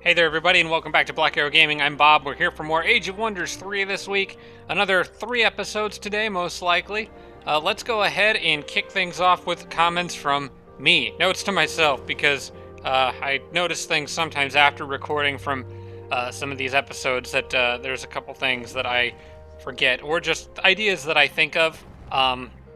Hey there, everybody, and welcome back to Black Arrow Gaming. I'm Bob. We're here for more Age of Wonders 3 this week. Another 3 episodes today, most likely. Let's go ahead and kick things off with comments from me. Notes to myself, because I notice things sometimes after recording from some of these episodes that there's a couple things that I forget, or just ideas that I think of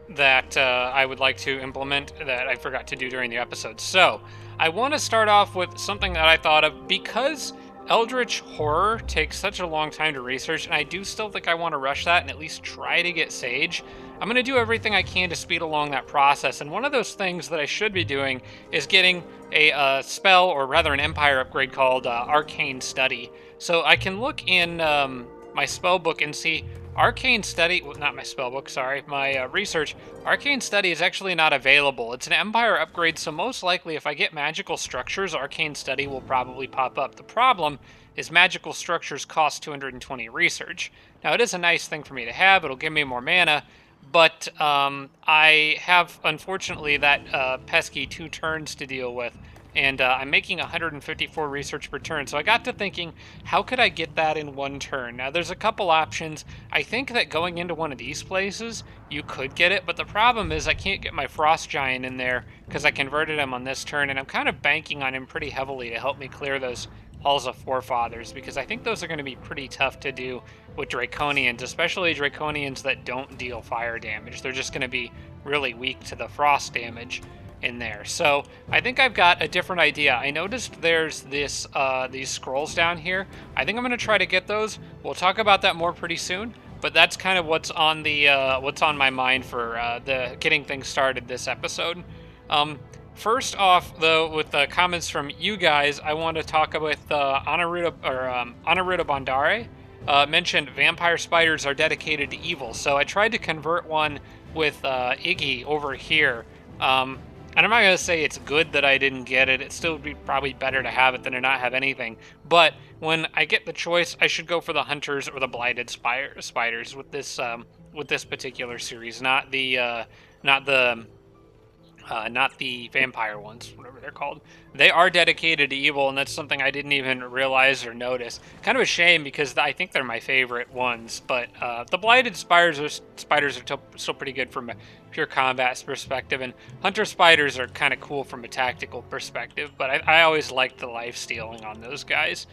that I would like to implement that I forgot to do during the episode. So, I want to start off with something that I thought of because Eldritch Horror takes such a long time to research, and I do still think I want to rush that and at least try to get Sage. I'm going to do everything I can to speed along that process, and one of those things that I should be doing is getting a spell, or rather an Empire upgrade called Arcane Study. So I can look in my spell book and see Arcane Study, well, not my spell book, sorry, my research. Arcane Study is actually not available. It's an Empire upgrade, so most likely if I get magical structures, Arcane Study will probably pop up. The problem is magical structures cost 220 research. Now, it is a nice thing for me to have. It'll give me more mana, but I have, unfortunately, that pesky 2 turns to deal with. And I'm making 154 research per turn. So I got to thinking, how could I get that in 1 turn? Now, there's a couple options. I think that going into one of these places, you could get it, but the problem is I can't get my Frost Giant in there because I converted him on this turn, and I'm kind of banking on him pretty heavily to help me clear those Halls of Forefathers, because I think those are going to be pretty tough to do with Draconians, especially Draconians that don't deal fire damage. They're just going to be really weak to the frost damage in there. So I think I've got a different idea. I noticed there's these scrolls down here. I think I'm going to try to get those. We'll talk about that more pretty soon. But that's kind of what's on the what's on my mind for the getting things started this episode. First off, though, with the comments from you guys, I want to talk with Anaruta Bandare. Mentioned vampire spiders are dedicated to evil. So I tried to convert one with Iggy over here. And I'm not going to say it's good that I didn't get it. It'd still be probably better to have it than to not have anything. But when I get the choice, I should go for the hunters or the blighted spiders with this particular series, not the not the vampire ones, whatever they're called. They are dedicated to evil, and that's something I didn't even realize or notice. Kind of a shame because I think they're my favorite ones. But the blighted spiders are still pretty good from a pure combat perspective, and hunter spiders are kind of cool from a tactical perspective. But I always liked the life stealing on those guys.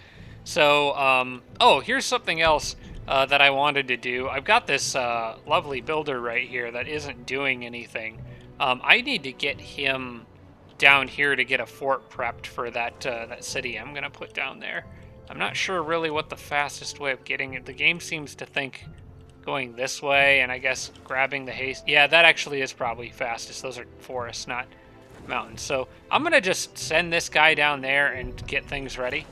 So, oh, here's something else that I wanted to do. I've got this lovely builder right here that isn't doing anything. I need to get him down here to get a fort prepped for that city I'm going to put down there. I'm not sure really what the fastest way of getting it. The game seems to think going this way, and I guess grabbing the haste. Yeah, that actually is probably fastest. Those are forests, not mountains. So I'm going to just send this guy down there and get things ready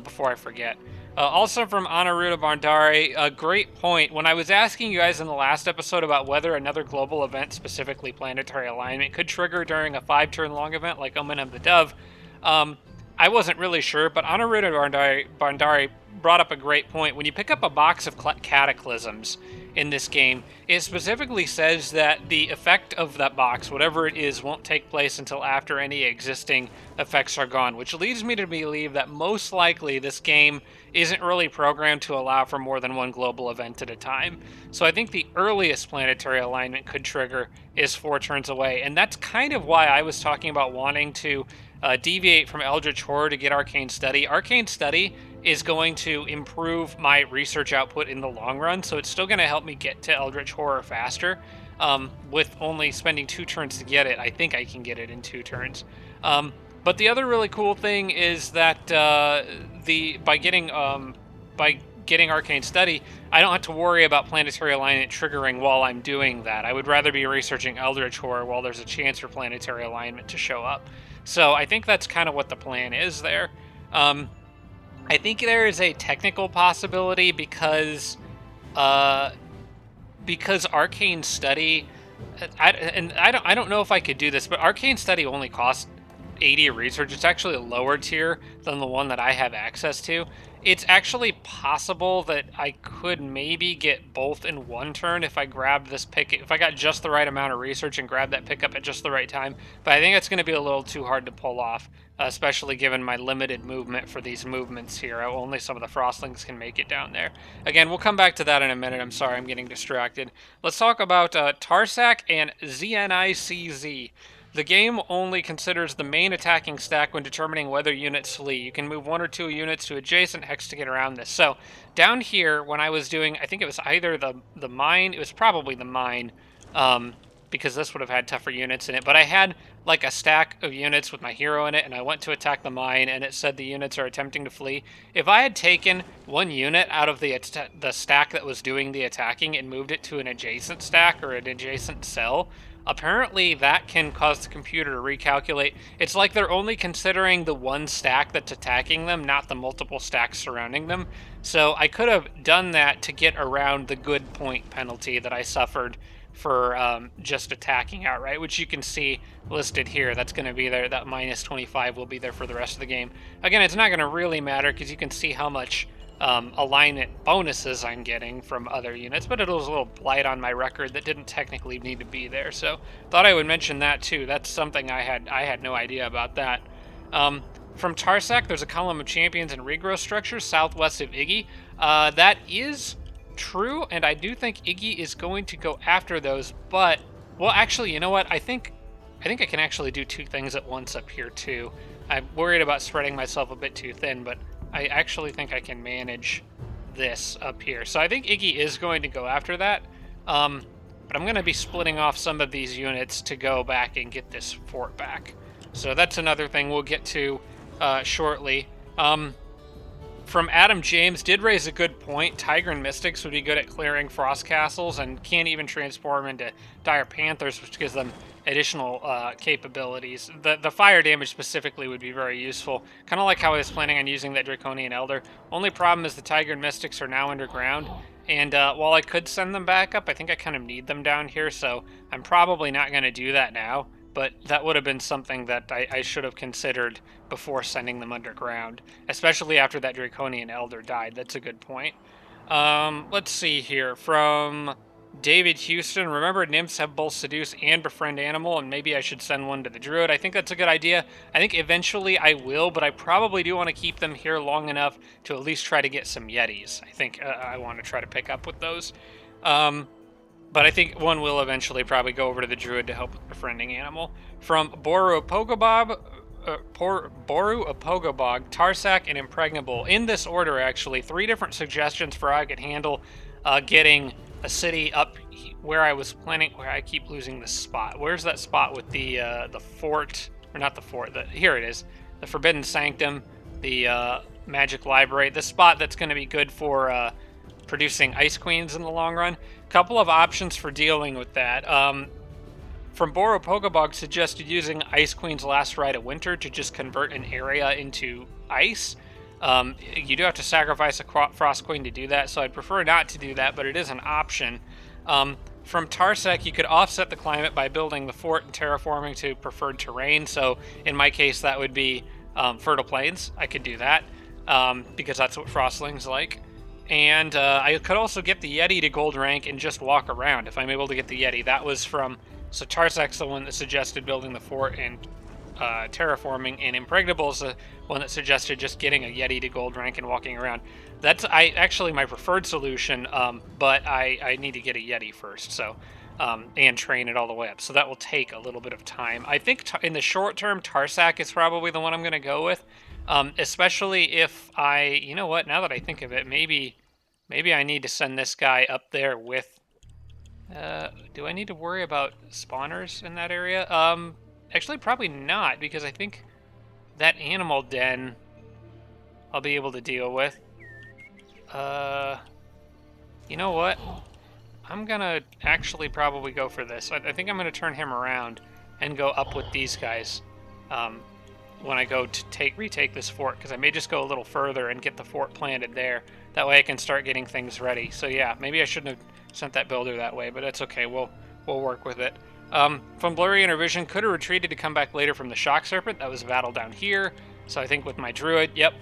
before I forget. Also from Anaruta Bandari, a great point. When I was asking you guys in the last episode about whether another global event, specifically planetary alignment, could trigger during a 5-turn long event like Omen of the Dove, I wasn't really sure, but Anaruta Bandari brought up a great point. When you pick up a box of cataclysms in this game, it specifically says that the effect of that box, whatever it is, won't take place until after any existing effects are gone, which leads me to believe that most likely this game isn't really programmed to allow for more than one global event at a time. So I think the earliest planetary alignment could trigger is 4 turns away, and that's kind of why I was talking about wanting to deviate from Eldritch Horror to get Arcane Study. Arcane Study is going to improve my research output in the long run, so it's still going to help me get to Eldritch Horror faster. With only spending 2 turns to get it, I think I can get it in 2 turns. But the other really cool thing is that by getting Arcane Study, I don't have to worry about planetary alignment triggering while I'm doing that. I would rather be researching Eldritch Horror while there's a chance for planetary alignment to show up. So I think that's kind of what the plan is there. I think there is a technical possibility because Arcane Study, I don't know if I could do this, but Arcane Study only costs 80 research. It's actually a lower tier than the one that I have access to. It's actually possible that I could maybe get both in one turn if I grabbed this pick, if I got just the right amount of research and grabbed that pickup at just the right time. But I think it's going to be a little too hard to pull off, especially given my limited movement for these movements here. Only some of the Frostlings can make it down there. Again, we'll come back to that in a minute. I'm sorry, I'm getting distracted. Let's talk about Tarsak and ZNICZ. The game only considers the main attacking stack when determining whether units flee. You can move 1 or 2 units to adjacent hex to get around this. So down here, when I was doing, I think it was either the mine, it was probably the mine, because this would have had tougher units in it. But I had like a stack of units with my hero in it, and I went to attack the mine, and it said the units are attempting to flee. If I had taken 1 unit out of the stack that was doing the attacking and moved it to an adjacent stack or an adjacent cell, apparently that can cause the computer to recalculate. It's like they're only considering the one stack that's attacking them, not the multiple stacks surrounding them. So I could have done that to get around the good point penalty that I suffered for just attacking outright, which you can see listed here. That's going to be there. That minus 25 will be there for the rest of the game. Again, it's not going to really matter because you can see how much alignment bonuses I'm getting from other units, but it was a little blight on my record that didn't technically need to be there. So thought I would mention that too. That's something I had no idea about that. From Tarsak, there's a column of champions and regrowth structures southwest of Iggy. That is true, and I do think Iggy is going to go after those. But well, actually, you know what? I think I can actually do 2 things at once up here too. I'm worried about spreading myself a bit too thin, but I actually think I can manage this up here. So I think Iggy is going to go after that. But I'm going to be splitting off some of these units to go back and get this fort back. So that's another thing we'll get to shortly. From Adam James, did raise a good point. Tigran Mystics would be good at clearing Frost Castles and can't even transform into Dire Panthers, which gives them additional capabilities. The fire damage specifically would be very useful. Kind of like how I was planning on using that Draconian Elder. Only problem is the Tigran Mystics are now underground. And while I could send them back up, I think I kind of need them down here, so I'm probably not going to do that now. But that would have been something that I should have considered before sending them underground, especially after that Draconian Elder died. That's a good point. Let's see here. From David Houston, remember nymphs have both seduce and befriend animal, and maybe I should send one to the druid. I think that's a good idea. I think eventually I will, but I probably do want to keep them here long enough to at least try to get some yetis. I think I want to try to pick up with those. But I think one will eventually probably go over to the druid to help with befriending animal. From Boru Apogobog, Tarsak, and Impregnable. In this order, actually, 3 different suggestions for how I could handle getting a city up where I was planning. Where I keep losing the spot. Where's that spot with the fort? Or not the fort. Here it is. The Forbidden Sanctum, the Magic Library. The spot that's going to be good for producing Ice Queens in the long run. Couple of options for dealing with that. From Boro Pokebog suggested using Ice Queen's Last Rite of Winter to just convert an area into ice. You do have to sacrifice a Frost Queen to do that, so I'd prefer not to do that, but it is an option. From Tarsak, you could offset the climate by building the fort and terraforming to preferred terrain, so in my case that would be fertile plains. I could do that, because that's what Frostlings like. And I could also get the Yeti to gold rank and just walk around if I'm able to get the Yeti. That was from... So Tarsak's the one that suggested building the fort and terraforming, and Impregnable's the one that suggested just getting a Yeti to gold rank and walking around. That's actually my preferred solution, but I need to get a Yeti first, so and train it all the way up. So that will take a little bit of time. I think in the short term, Tarsak is probably the one I'm going to go with. Especially if you know what, now that I think of it, maybe I need to send this guy up there with, do I need to worry about spawners in that area? Actually probably not, because I think that animal den I'll be able to deal with. You know what? I'm gonna actually probably go for this. I think I'm gonna turn him around and go up with these guys. When I go to retake this fort, because I may just go a little further and get the fort planted there. That way I can start getting things ready. So yeah, maybe I shouldn't have sent that builder that way, but that's okay. We'll work with it. From Blurry Intervision, could have retreated to come back later from the Shock Serpent. That was a battle down here. So I think with my druid, yep.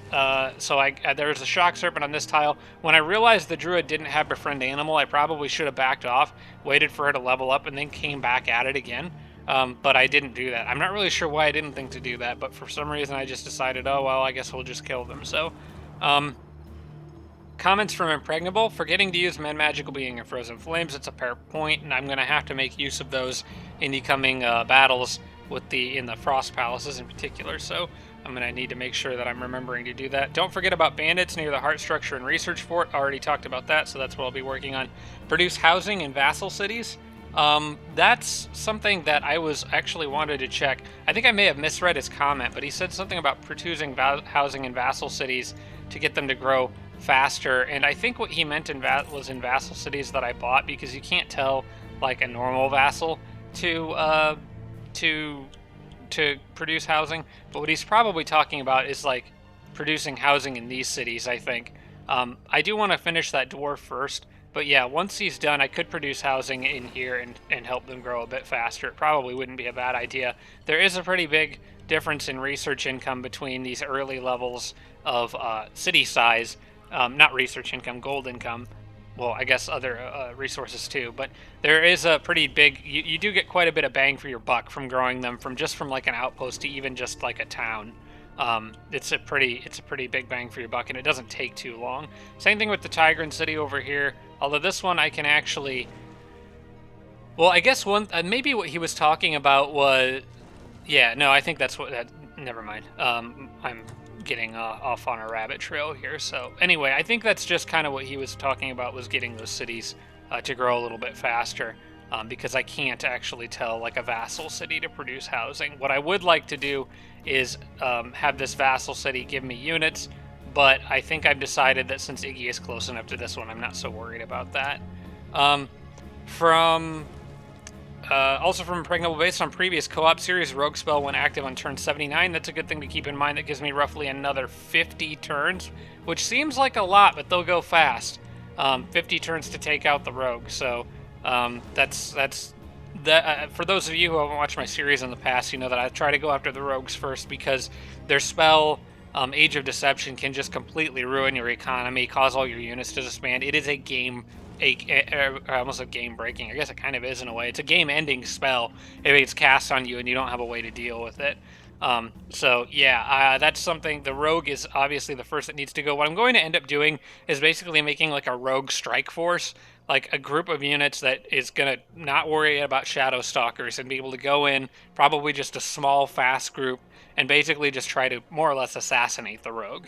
So there was a shock serpent on this tile. When I realized the druid didn't have befriend animal, I probably should have backed off, waited for her to level up, and then came back at it again. But I didn't do that. I'm not really sure why I didn't think to do that, but for some reason I just decided, oh well, I guess we'll just kill them. So, comments from Impregnable: forgetting to use Man Magical Being and Frozen Flames. It's a fair point, and I'm gonna have to make use of those in the coming battles with in the Frost Palaces in particular. So I'm going to need to make sure that I'm remembering to do that. Don't forget about bandits near the Heart Structure and Research Fort. Already talked about that, so that's what I'll be working on. Produce housing in vassal cities. That's something that I was actually wanted to check. I think I may have misread his comment, but he said something about producing housing in vassal cities to get them to grow faster. And I think what he meant was in vassal cities that I bought, because you can't tell like a normal vassal to produce housing, but what he's probably talking about is like producing housing in these cities, I think. I do want to finish that dwarf first, but yeah, once he's done, I could produce housing in here and help them grow a bit faster. It probably wouldn't be a bad idea. There is a pretty big difference in research income between these early levels of city size, not research income, gold income. Well, I guess other resources too, but there is a pretty big, you do get quite a bit of bang for your buck from growing them from like an outpost to even just like a town. It's a pretty big bang for your buck, and it doesn't take too long. Same thing with the Tigran City over here, although this one I can actually, well, I guess maybe what he was talking about was, yeah, no, I think that's never mind. I'm getting off on a rabbit trail here. So anyway, I think that's just kind of what he was talking about, was getting those cities to grow a little bit faster, because I can't actually tell like a vassal city to produce housing. What I would like to do is have this vassal city give me units, but I think I've decided that since Iggy is close enough to this one, I'm not so worried about that. Also from Impregnable, based on previous co-op series, Rogue Spell when active on turn 79. That's a good thing to keep in mind. That gives me roughly another 50 turns, which seems like a lot, but they'll go fast. 50 turns to take out the Rogue. So that's that. For those of you who haven't watched my series in the past, you know that I try to go after the Rogues first, because their spell, Age of Deception, can just completely ruin your economy, cause all your units to disband. It is almost a game breaking. I guess it kind of is in a way. It's a game ending spell if it's cast on you and you don't have a way to deal with it. So yeah, that's something. The Rogue is obviously the first that needs to go. What I'm going to end up doing is basically making like a Rogue Strike Force, like a group of units that is going to not worry about Shadow Stalkers and be able to go in, probably just a small, fast group, and basically just try to more or less assassinate the Rogue.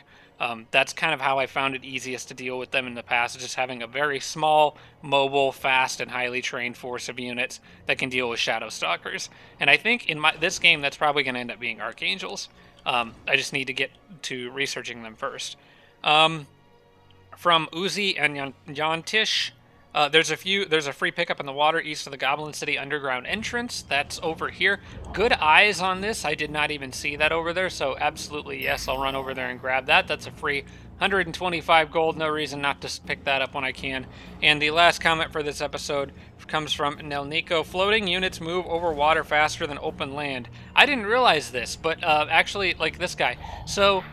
That's kind of how I found it easiest to deal with them in the past, just having a very small, mobile, fast, and highly trained force of units that can deal with Shadow Stalkers. And I think in this game, that's probably going to end up being Archangels. I just need to get to researching them first. From Uzi and Yantish, there's a free pickup in the water east of the Goblin City underground entrance. That's over here. Good eyes on this. I did not even see that over there, so absolutely yes, I'll run over there and grab that. That's a free 125 gold. No reason not to pick that up when I can. And the last comment for this episode comes from Nelnico. Floating units move over water faster than open land. I didn't realize this, but actually, like this guy. So,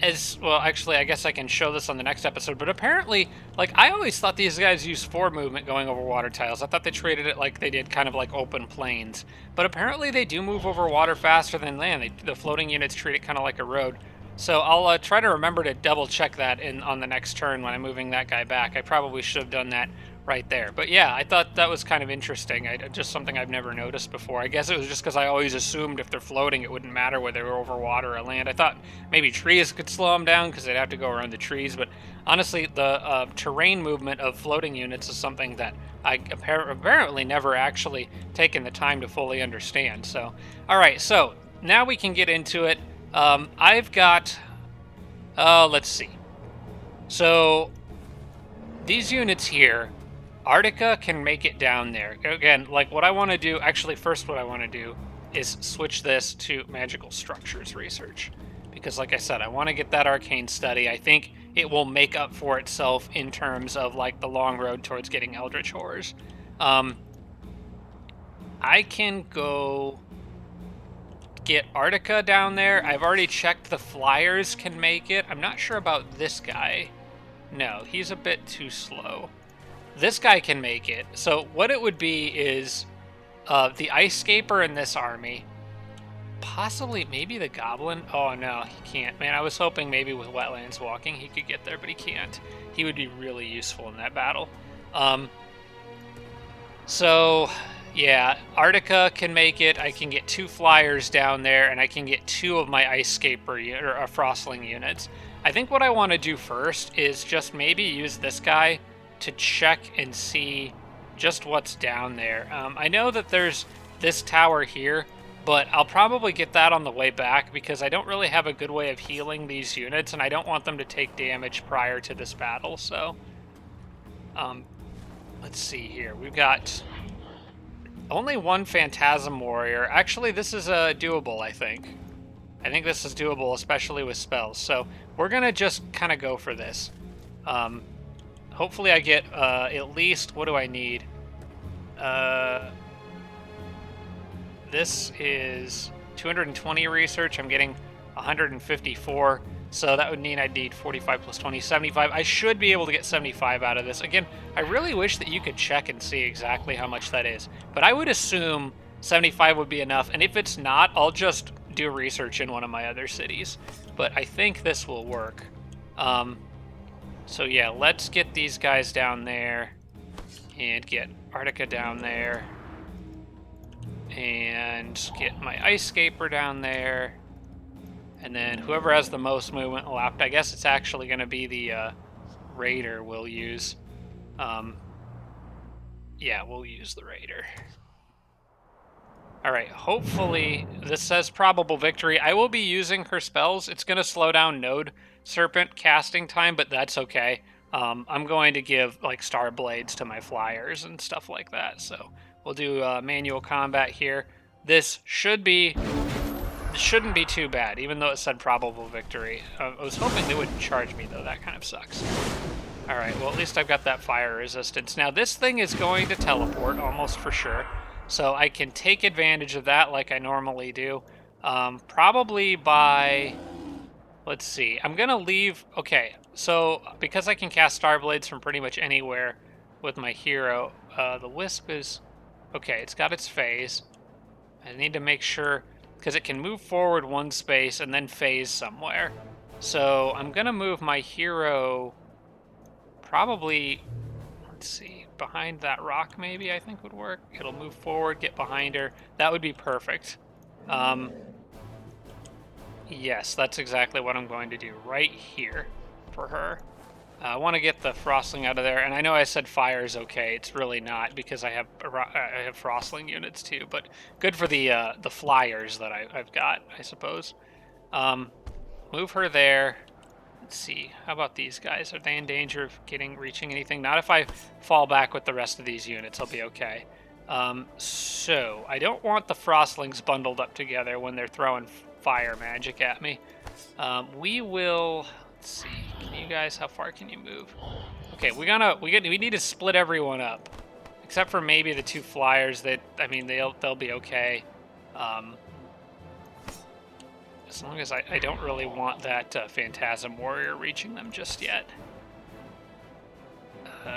as well, actually, I guess I can show this on the next episode, but apparently, like, I always thought these guys used forward movement going over water tiles. I thought they treated it like they did kind of like open plains, but apparently they do move over water faster than land. The floating units treat it kind of like a road. So I'll try to remember to double check that on the next turn when I'm moving that guy back. I probably should have done that right there. But yeah, I thought that was kind of interesting. Just something I've never noticed before. I guess it was just because I always assumed if they're floating, it wouldn't matter whether they were over water or land. I thought maybe trees could slow them down because they'd have to go around the trees. But honestly, the terrain movement of floating units is something that I apparently never actually taken the time to fully understand. So, all right, so now we can get into it. I've got, let's see. So these units here, Arctica can make it down there. Again, like what I want to do, actually first what I want to do is switch this to magical structures research. Because like I said, I want to get that arcane study. I think it will make up for itself in terms of like the long road towards getting Eldritch Horrors. I can go get Arctica down there. I've already checked the flyers can make it. I'm not sure about this guy. No, he's a bit too slow. This guy can make it. So what it would be is the Ice Scaper in this army. Possibly, maybe the Goblin. Oh, no, he can't. Man, I was hoping maybe with Wetlands Walking he could get there, but he can't. He would be really useful in that battle. So, yeah, Arctica can make it. I can get 2 flyers down there, and I can get 2 of my Ice Scaper or Frostling units. I think what I want to do first is just maybe use this guy to check and see just what's down there. I know that there's this tower here, but I'll probably get that on the way back because I don't really have a good way of healing these units, and I don't want them to take damage prior to this battle. So, let's see here. We've got only 1 Phantasm Warrior. Actually, this is doable, I think. I think this is doable, especially with spells. So we're going to just kind of go for this. Hopefully I get at least... What do I need? This is 220 research. I'm getting 154. So that would mean I'd need 45 plus 20, 75. I should be able to get 75 out of this. Again, I really wish that you could check and see exactly how much that is. But I would assume 75 would be enough. And if it's not, I'll just do research in one of my other cities. But I think this will work. So yeah, let's get these guys down there. And get Arctica down there. And get my Ice Scaper down there. And then whoever has the most movement left, I guess it's actually going to be the Raider we'll use. Yeah, we'll use the Raider. Alright, hopefully this says probable victory. I will be using her spells. It's going to slow down Node Serpent casting time, but that's okay. I'm going to give like Star Blades to my flyers and stuff like that. So we'll do manual combat here. This shouldn't be too bad, even though it said probable victory. I was hoping they wouldn't charge me, though. That kind of sucks. Alright, well, at least I've got that fire resistance. Now, this thing is going to teleport, almost for sure. So I can take advantage of that like I normally do. Probably by... Let's see. I'm going to leave... Okay, so because I can cast Starblades from pretty much anywhere with my hero, the Wisp is... Okay, it's got its phase. I need to make sure... Because it can move forward 1 space and then phase somewhere. So I'm going to move my hero probably, let's see, behind that rock maybe I think would work. It'll move forward, get behind her. That would be perfect. Yes, that's exactly what I'm going to do right here for her. I want to get the Frostling out of there, and I know I said fire is okay. It's really not because I have Frostling units too. But good for the flyers that I've got, I suppose. Move her there. Let's see. How about these guys? Are they in danger of reaching anything? Not if I fall back with the rest of these units. I'll be okay. So I don't want the Frostlings bundled up together when they're throwing fire magic at me. We will. Let's see. Can you guys? How far can you move? Okay, we need to split everyone up, except for maybe the 2 flyers. That I mean, they'll be okay. As long as I don't really want that Phantasm Warrior reaching them just yet.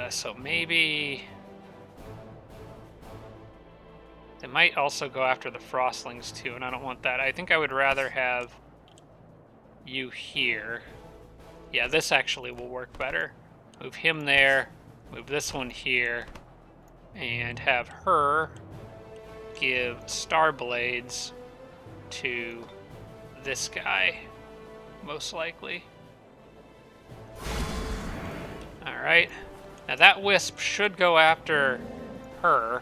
So maybe they might also go after the Frostlings too, and I don't want that. I think I would rather have you here. Yeah, this actually will work better. Move him there, move this one here, and have her give Star Blades to this guy, most likely. Alright. Now that Wisp should go after her,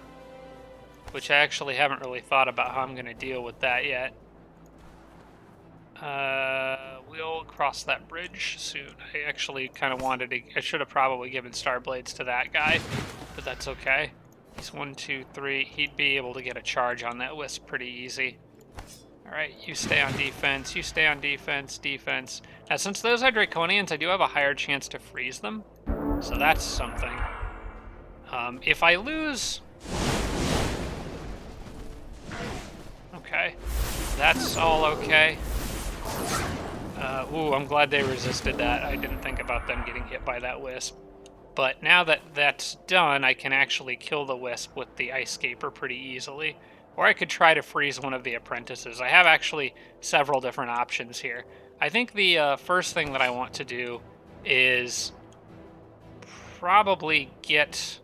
which I actually haven't really thought about how I'm going to deal with that yet. We'll cross that bridge soon. I actually kind of wanted to... I should have probably given Star Blades to that guy, but that's okay. He's 1, 2, 3. He'd be able to get a charge on that Wisp pretty easy. Alright, you stay on defense. You stay on defense. Defense. Now, since those are Draconians, I do have a higher chance to freeze them. So that's something. If I lose... Okay. That's all okay. Ooh, I'm glad they resisted that. I didn't think about them getting hit by that wisp. But now that that's done, I can actually kill the wisp with the ice scaper pretty easily. Or I could try to freeze one of the apprentices. I have actually several different options here. I think the first thing that I want to do is probably get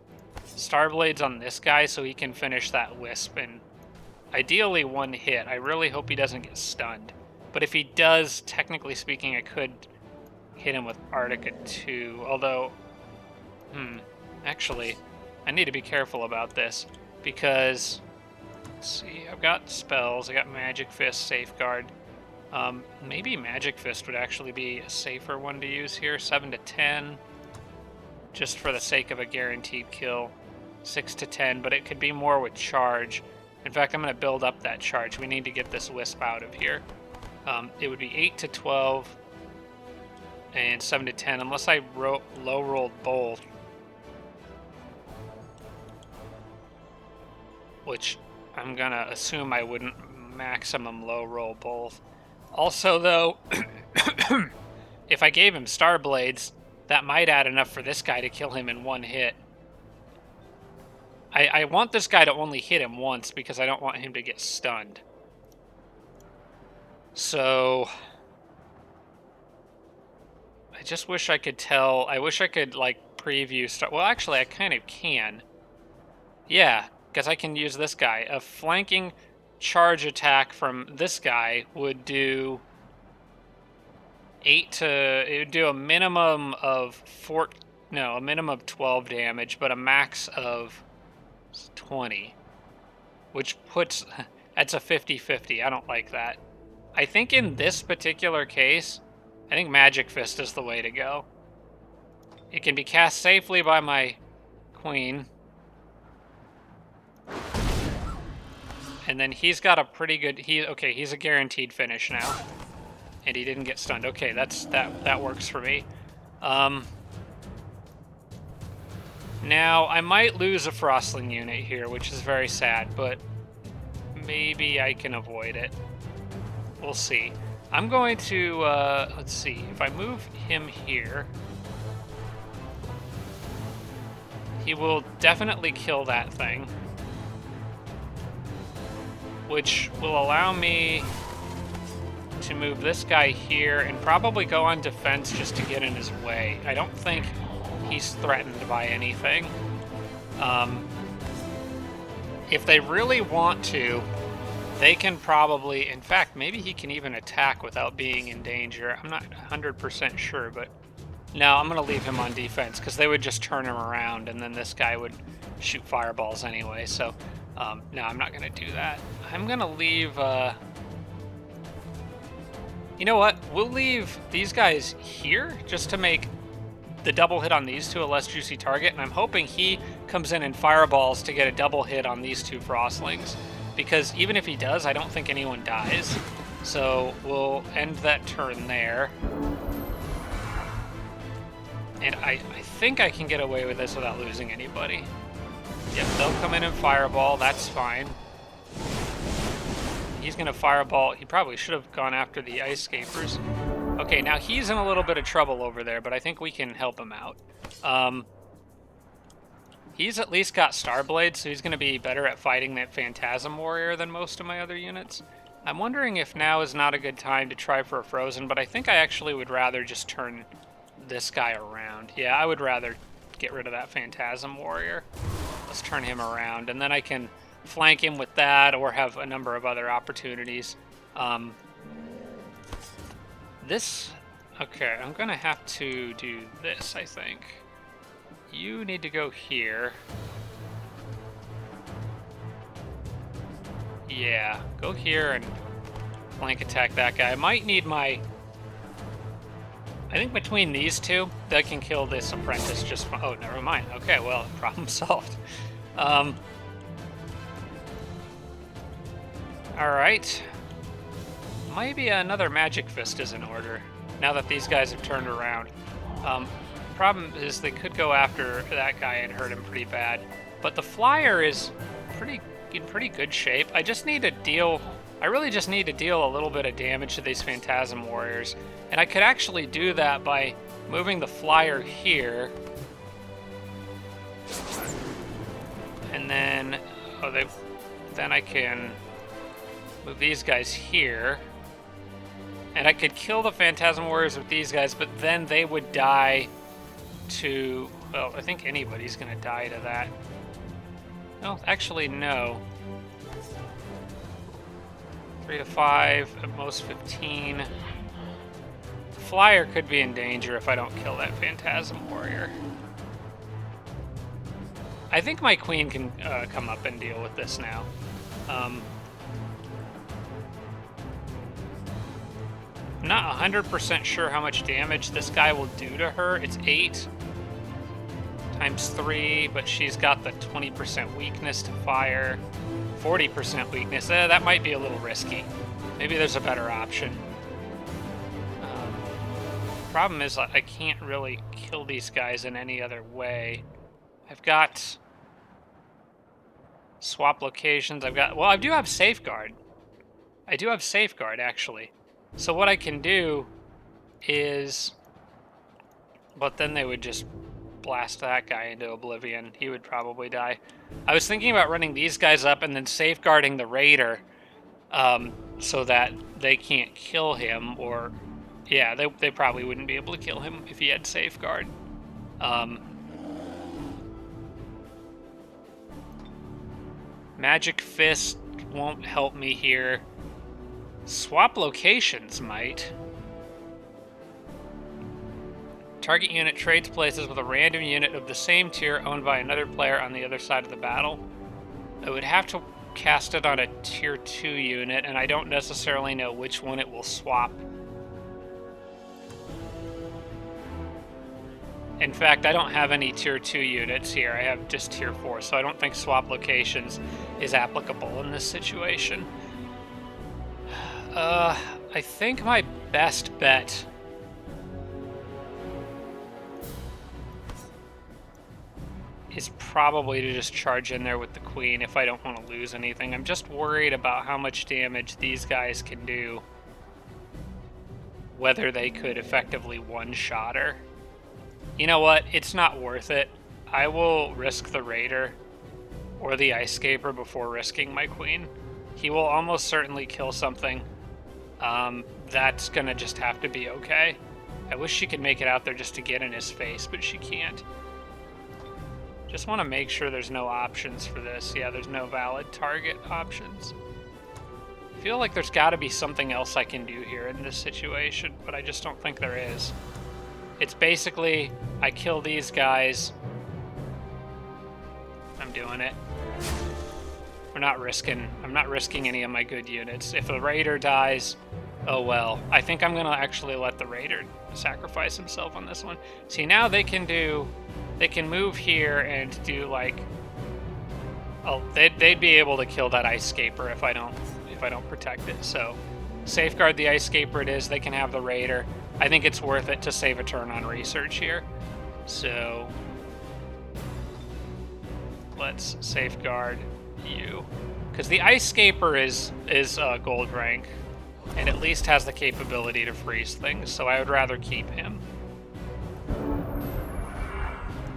Starblades on this guy so he can finish that wisp in ideally one hit. I really hope he doesn't get stunned. But if he does, technically speaking, I could hit him with Arctica too. Although, actually, I need to be careful about this because, let's see, I've got spells. I got Magic Fist, Safeguard. Maybe Magic Fist would actually be a safer one to use here. 7 to 10, just for the sake of a guaranteed kill. 6 to 10, but it could be more with charge. In fact, I'm going to build up that charge. We need to get this wisp out of here. It would be 8 to 12 and 7 to 10, unless I low rolled both, which I'm going to assume I wouldn't maximum low roll both. Also, though, if I gave him Star Blades, that might add enough for this guy to kill him in one hit. I want this guy to only hit him once because I don't want him to get stunned. So I just wish I could tell. I wish I could, like, preview stuff. Well, actually, I kind of can. Yeah, because I can use this guy. A flanking charge attack from this guy would do it would do a minimum of a minimum of 12 damage, but a max of 20, which puts, that's a 50-50. I don't like that. I think in this particular case, I think Magic Fist is the way to go. It can be cast safely by my queen. And then he's got a pretty good, he's a guaranteed finish now. And he didn't get stunned. Okay, that works for me. Now, I might lose a Frostling unit here, which is very sad, but maybe I can avoid it. We'll see. I'm going to, let's see, if I move him here, he will definitely kill that thing, which will allow me to move this guy here and probably go on defense just to get in his way. I don't think he's threatened by anything. If they really want to, they can probably, in fact, maybe he can even attack without being in danger. I'm not 100% sure, but no, I'm going to leave him on defense because they would just turn him around and then this guy would shoot fireballs anyway. So, no, I'm not going to do that. I'm going to leave, you know what? We'll leave these guys here just to make the double hit on these two a less juicy target, and I'm hoping he comes in and fireballs to get a double hit on these two Frostlings, because even if he does, I don't think anyone dies. So we'll end that turn there. And I think I can get away with this without losing anybody. Yep, they'll come in and fireball, that's fine. He's going to fireball. He probably should have gone after the ice scapers. Okay, now he's in a little bit of trouble over there, but I think we can help him out. He's at least got Starblade, so he's going to be better at fighting that Phantasm Warrior than most of my other units. I'm wondering if now is not a good time to try for a Frozen, but I think I actually would rather just turn this guy around. Yeah, I would rather get rid of that Phantasm Warrior. Let's turn him around, and then I can flank him with that or have a number of other opportunities. Okay, I'm gonna have to do this, I think. You need to go here. Yeah, go here and flank attack that guy. I might need my... I think between these two, they can kill this apprentice just... Oh, never mind. Okay, well, problem solved. Alright. Maybe another Magic Fist is in order, now that these guys have turned around. Problem is they could go after that guy and hurt him pretty bad. But the flyer is in pretty good shape. I just need to deal I really just need to deal a little bit of damage to these Phantasm Warriors. And I could actually do that by moving the flyer here. And then, then I can move these guys here. And I could kill the Phantasm Warriors with these guys, but then they would die to, well, I think anybody's going to die to that. No, actually, no. 3 to 5, at most 15. The flyer could be in danger if I don't kill that Phantasm Warrior. I think my queen can come up and deal with this now. I'm not 100% sure how much damage this guy will do to her. It's 8 times 3, but she's got the 20% weakness to fire. 40% weakness. That might be a little risky. Maybe there's a better option. Problem is I can't really kill these guys in any other way. I've got swap locations. Well, I do have safeguard. I do have safeguard, actually. So what I can do is, but then they would just blast that guy into oblivion. He would probably die. I was thinking about running these guys up and then safeguarding the raider, so that they can't kill him, or yeah, they probably wouldn't be able to kill him if he had safeguard. Magic Fist won't help me here. Swap locations might. Target unit trades places with a random unit of the same tier owned by another player on the other side of the battle. I would have to cast it on a tier 2 unit, and I don't necessarily know which one it will swap. In fact, I don't have any tier 2 units here. I have just tier 4, so I don't think swap locations is applicable in this situation. I think my best bet is probably to just charge in there with the queen if I don't want to lose anything. I'm just worried about how much damage these guys can do, whether they could effectively one-shot her. You know what? It's not worth it. I will risk the raider or the ice scaper before risking my queen. He will almost certainly kill something. That's gonna just have to be okay. I wish she could make it out there just to get in his face, but she can't. Just want to make sure there's no options for this. Yeah, there's no valid target options. I feel like there's got to be something else I can do here in this situation, but I just don't think there is. It's basically, I kill these guys. I'm doing it. I'm not risking any of my good units. If the raider dies, oh well. I think I'm gonna actually let the raider sacrifice himself on this one. See, now they can move here and do like, oh, they'd be able to kill that ice scaper if I don't protect it. So safeguard the ice scaper it is. They can have the raider. I think it's worth it to save a turn on research here. So let's safeguard you, because the ice scaper is gold rank and at least has the capability to freeze things, so I would rather keep him.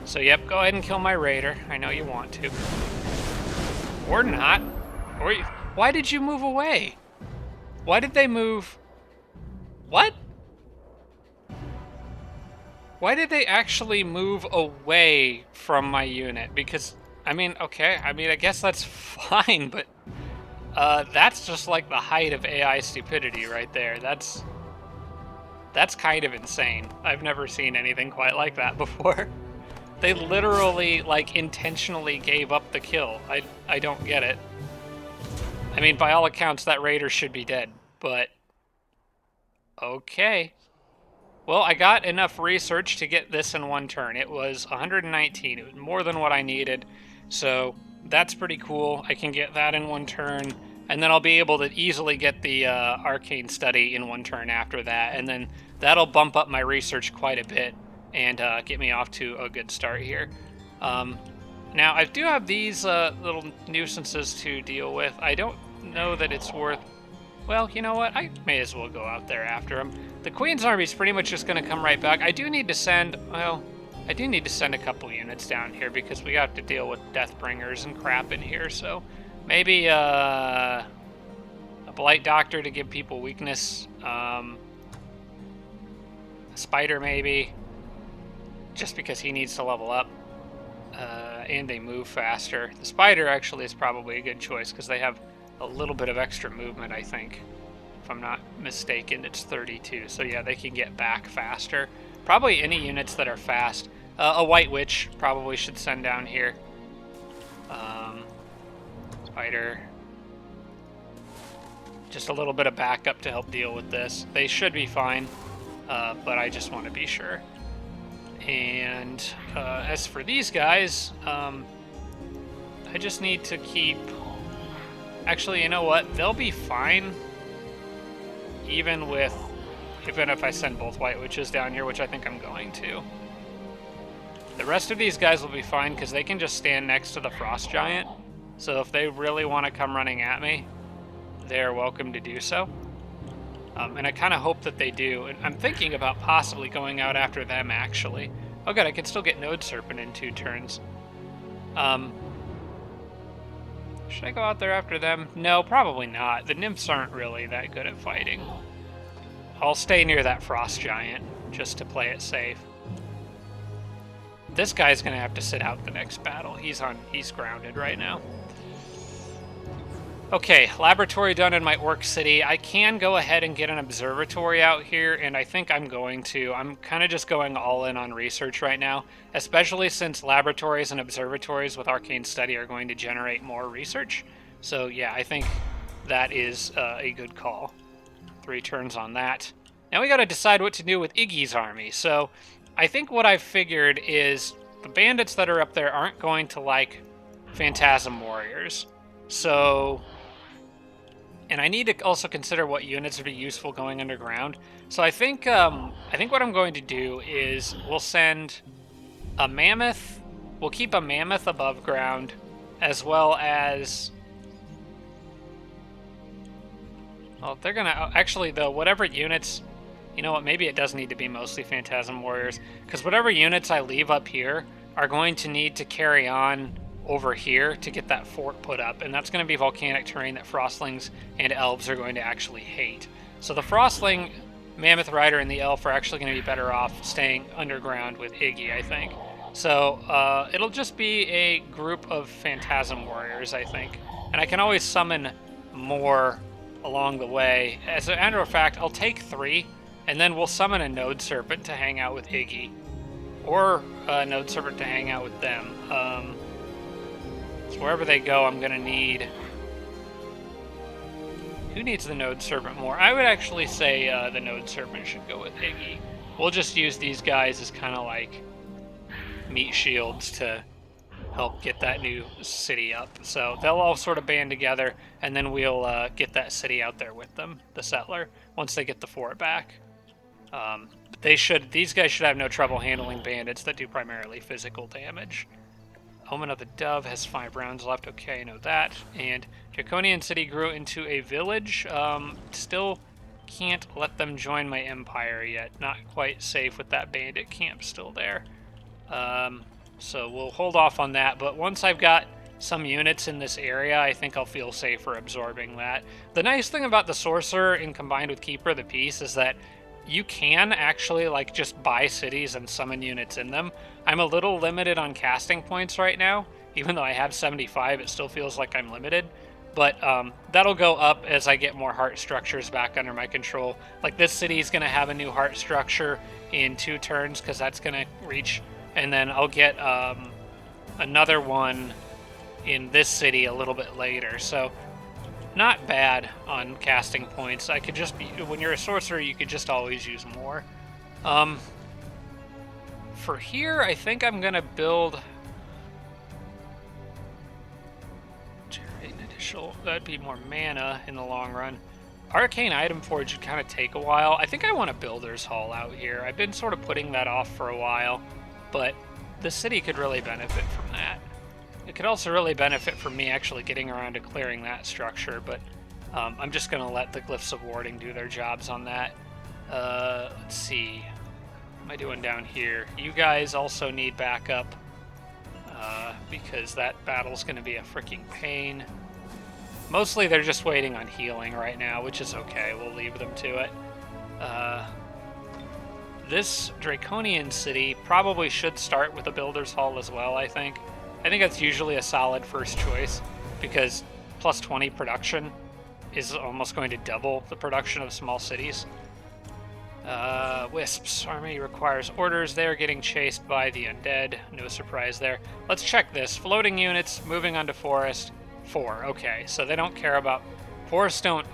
So yep, go ahead and kill my raider. I know you want to. Or not. Or why did you move away? Why did they move? What? Why did they actually move away from my unit? Because, I mean, okay, I guess that's fine, but that's just like the height of AI stupidity right there. That's kind of insane. I've never seen anything quite like that before. They literally, like, intentionally gave up the kill. I don't get it. I mean, by all accounts, that raider should be dead, but okay. Well, I got enough research to get this in one turn. It was 119. It was more than what I needed, so that's pretty cool. I can get that in one turn, and then I'll be able to easily get the arcane study in one turn after that, and then that'll bump up my research quite a bit and get me off to a good start here. Now, I do have these little nuisances to deal with. I don't know that it's worth Well, you know what? I may as well go out there after him. The Queen's army's pretty much just going to come right back. I do need to send, well, I do need to send a couple units down here because we got to deal with Deathbringers and crap in here. So maybe a Blight Doctor to give people weakness. A Spider maybe, just because he needs to level up. And they move faster. The Spider actually is probably a good choice because they have a little bit of extra movement, I think. If I'm not mistaken, it's 32. So yeah, they can get back faster. Probably any units that are fast. A White Witch probably should send down here. Spider. Just a little bit of backup to help deal with this. They should be fine, but I just want to be sure. And as for these guys, I just need to keep... Actually, you know what? They'll be fine, even if I send both White Witches down here, which I think I'm going to. The rest of these guys will be fine because they can just stand next to the Frost Giant. So if they really want to come running at me, they're welcome to do so. And I kind of hope that they do. And I'm thinking about possibly going out after them, actually. Oh good, I can still get Node Serpent in 2 turns. Should I go out there after them? No, probably not. The Nymphs aren't really that good at fighting. I'll stay near that Frost Giant, just to play it safe. This guy's gonna have to sit out the next battle. He's grounded right now. Okay, laboratory done in my Orc City. I can go ahead and get an observatory out here, and I think I'm going to. I'm kind of just going all in on research right now, especially since laboratories and observatories with Arcane Study are going to generate more research. So yeah, I think that is a good call. 3 turns on that. Now we got to decide what to do with Iggy's army. So I think what I've figured is the bandits that are up there aren't going to like Phantasm Warriors. So... And I need to also consider what units would be useful going underground. So I think what I'm going to do is we'll send a Mammoth. We'll keep a Mammoth above ground, as well as... Well, they're gonna... Actually, though, whatever units... You know what, maybe it does need to be mostly Phantasm Warriors, because whatever units I leave up here are going to need to carry on over here to get that fort put up, and that's going to be volcanic terrain that Frostlings and Elves are going to actually hate. So the Frostling, Mammoth Rider, and the Elf are actually going to be better off staying underground with Iggy, I think. So it'll just be a group of Phantasm Warriors, I think. And I can always summon more along the way. As a matter of fact, I'll take 3, and then we'll summon a Node Serpent to hang out with Iggy. Or a Node Serpent to hang out with them. So wherever they go, I'm going to need... Who needs the Node Serpent more? I would actually say the Node Serpent should go with Iggy. We'll just use these guys as kind of like meat shields to help get that new city up. So they'll all sort of band together, and then we'll get that city out there with them, the settler, once they get the fort back. These guys should have no trouble handling bandits that do primarily physical damage. Omen of the Dove has 5 rounds left. Okay, I know that. And Draconian City grew into a village. Still can't let them join my empire yet. Not quite safe with that bandit camp still there. So we'll hold off on that. But once I've got some units in this area, I think I'll feel safer absorbing that. The nice thing about the Sorcerer and combined with Keeper of the Peace is that you can actually like just buy cities and summon units in them. I'm a little limited on casting points right now. Even though I have 75, it still feels like I'm limited. But that'll go up as I get more heart structures back under my control. Like this city is going to have a new heart structure in 2 turns because that's going to reach. And then I'll get another one in this city a little bit later. So not bad on casting points. I could just be, when you're a sorcerer, you could just always use more. For here, I think I'm gonna build. Generate an additional. That'd be more mana in the long run. Arcane Item Forge would kind of take a while. I think I want a Builder's Hall out here. I've been sort of putting that off for a while, but the city could really benefit from that. It could also really benefit from me actually getting around to clearing that structure, but I'm just going to let the Glyphs of Warding do their jobs on that. Let's see. What am I doing down here? You guys also need backup because that battle's going to be a freaking pain. Mostly they're just waiting on healing right now, which is okay. We'll leave them to it. This Draconian city probably should start with a Builder's Hall as well, I think. I think that's usually a solid first choice because plus 20 production is almost going to double the production of small cities. Wisps. Army requires orders. They are getting chased by the undead. No surprise there. Let's check this. Floating units moving onto forest. 4. Okay, so they don't care about... Forests don't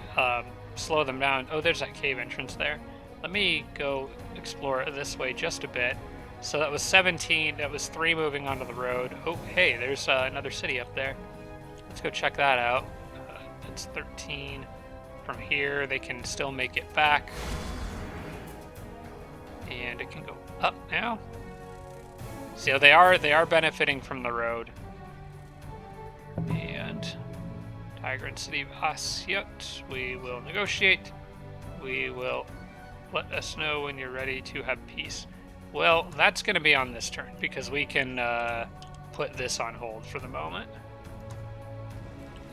slow them down. Oh, there's that cave entrance there. Let me go explore this way just a bit. So that was 17. That was 3 moving onto the road. Oh, hey, there's another city up there. Let's go check that out. That's 13. From here, they can still make it back. And it can go up now. So they are benefiting from the road. And Tiger City of Asyut, we will negotiate. We will let us know when you're ready to have peace. Well, that's going to be on this turn because we can put this on hold for the moment.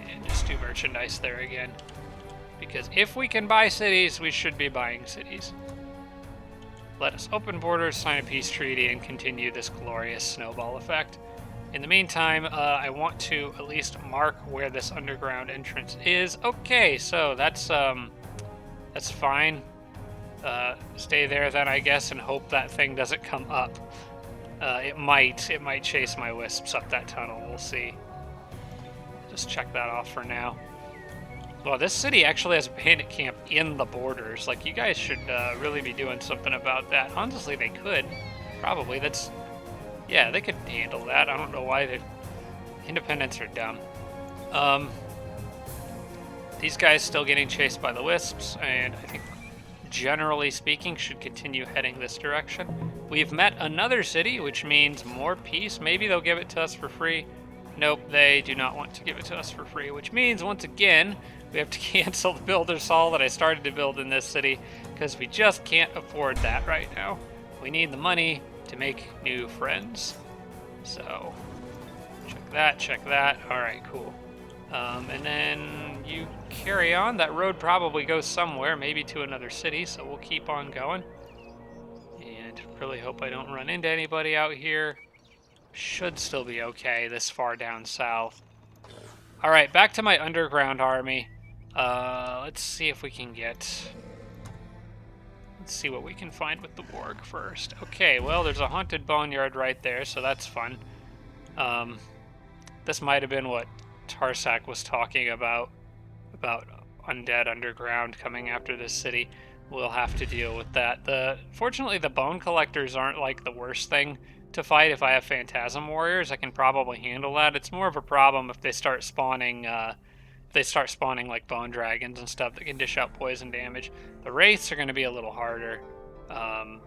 And just do merchandise there again. Because if we can buy cities, we should be buying cities. Let us open borders, sign a peace treaty, and continue this glorious snowball effect. In the meantime, I want to at least mark where this underground entrance is. Okay, so that's fine. Stay there then, I guess, and hope that thing doesn't come up. It might chase my wisps up that tunnel. We'll see. Just check that off for now. Well, this city actually has a bandit camp in the borders. Like, you guys should really be doing something about that. Honestly, they could. Probably. Yeah, they could handle that. I don't know why the independents are dumb. These guys still getting chased by the wisps, and I think, generally speaking, should continue heading this direction. We've met another city, which means more peace. Maybe they'll give it to us for free. Nope, they do not want to give it to us for free, which means, once again, we have to cancel the Builder's Hall that I started to build in this city, because we just can't afford that right now. We need the money to make new friends. So, check that. Alright, cool. And then you carry on. That road probably goes somewhere, maybe to another city, so we'll keep on going. And really hope I don't run into anybody out here. Should still be okay this far down south. Alright, back to my underground army. Let's see if we can get... Let's see what we can find with the Borg first. Okay, well, there's a haunted boneyard right there, so that's fun. This might have been what Tarsak was talking about undead underground coming after this city. We'll have to deal with that. Fortunately, the bone collectors aren't like the worst thing to fight. If I have phantasm warriors, I can probably handle that. It's more of a problem if they start spawning like bone dragons and stuff that can dish out poison damage. The wraiths are going to be a little harder. Yeah,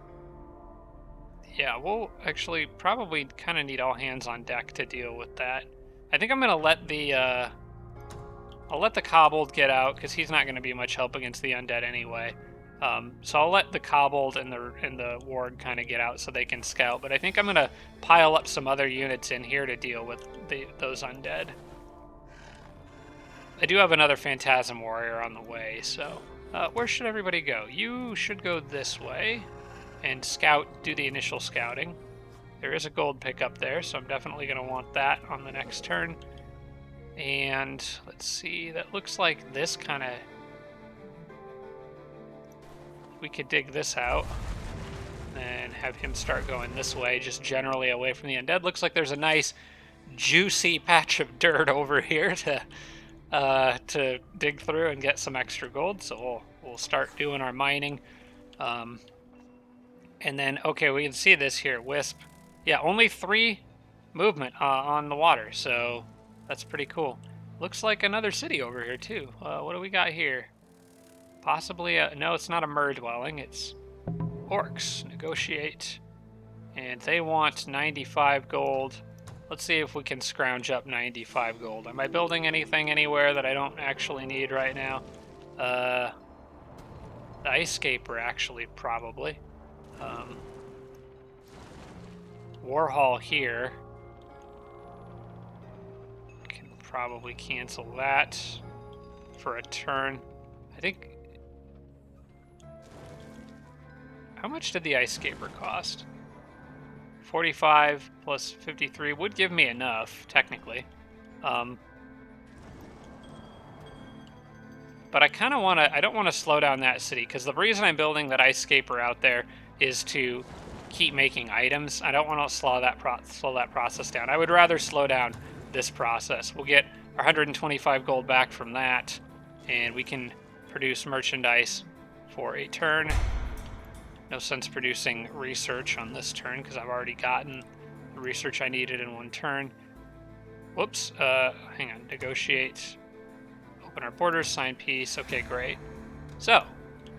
we'll actually probably kind of need all hands on deck to deal with that. I think I'm going to let the I'll let the kobold get out because he's not going to be much help against the undead anyway. So I'll let the kobold and the ward kind of get out so they can scout. But I think I'm going to pile up some other units in here to deal with those undead. I do have another phantasm warrior on the way, so where should everybody go? You should go this way and do the initial scouting. There is a gold pickup there, so I'm definitely going to want that on the next turn. And let's see, that looks like this kind of... We could dig this out and have him start going this way, just generally away from the undead. Looks like there's a nice juicy patch of dirt over here to dig through and get some extra gold, so we'll start doing our mining. And then, okay, we can see this here, Wisp. Yeah, only 3 movement on the water, so that's pretty cool. Looks like another city over here, too. What do we got here? Possibly no, it's not a mer-dwelling, it's orcs. Negotiate. And they want 95 gold. Let's see if we can scrounge up 95 gold. Am I building anything anywhere that I don't actually need right now? The ice scaper, actually, probably. Warhol here. Can probably cancel that for a turn. I think... How much did the ice scaper cost? 45 plus 53 would give me enough, technically. But I kind of want to... I don't want to slow down that city, because the reason I'm building that ice scaper out there is to keep making items. I don't want to slow that process down. I would rather slow down this process. We'll get our 125 gold back from that, and we can produce merchandise for a turn. No sense producing research on this turn because I've already gotten the research I needed in one turn. Whoops, hang on, negotiate. Open our borders, sign peace. Okay, great. So,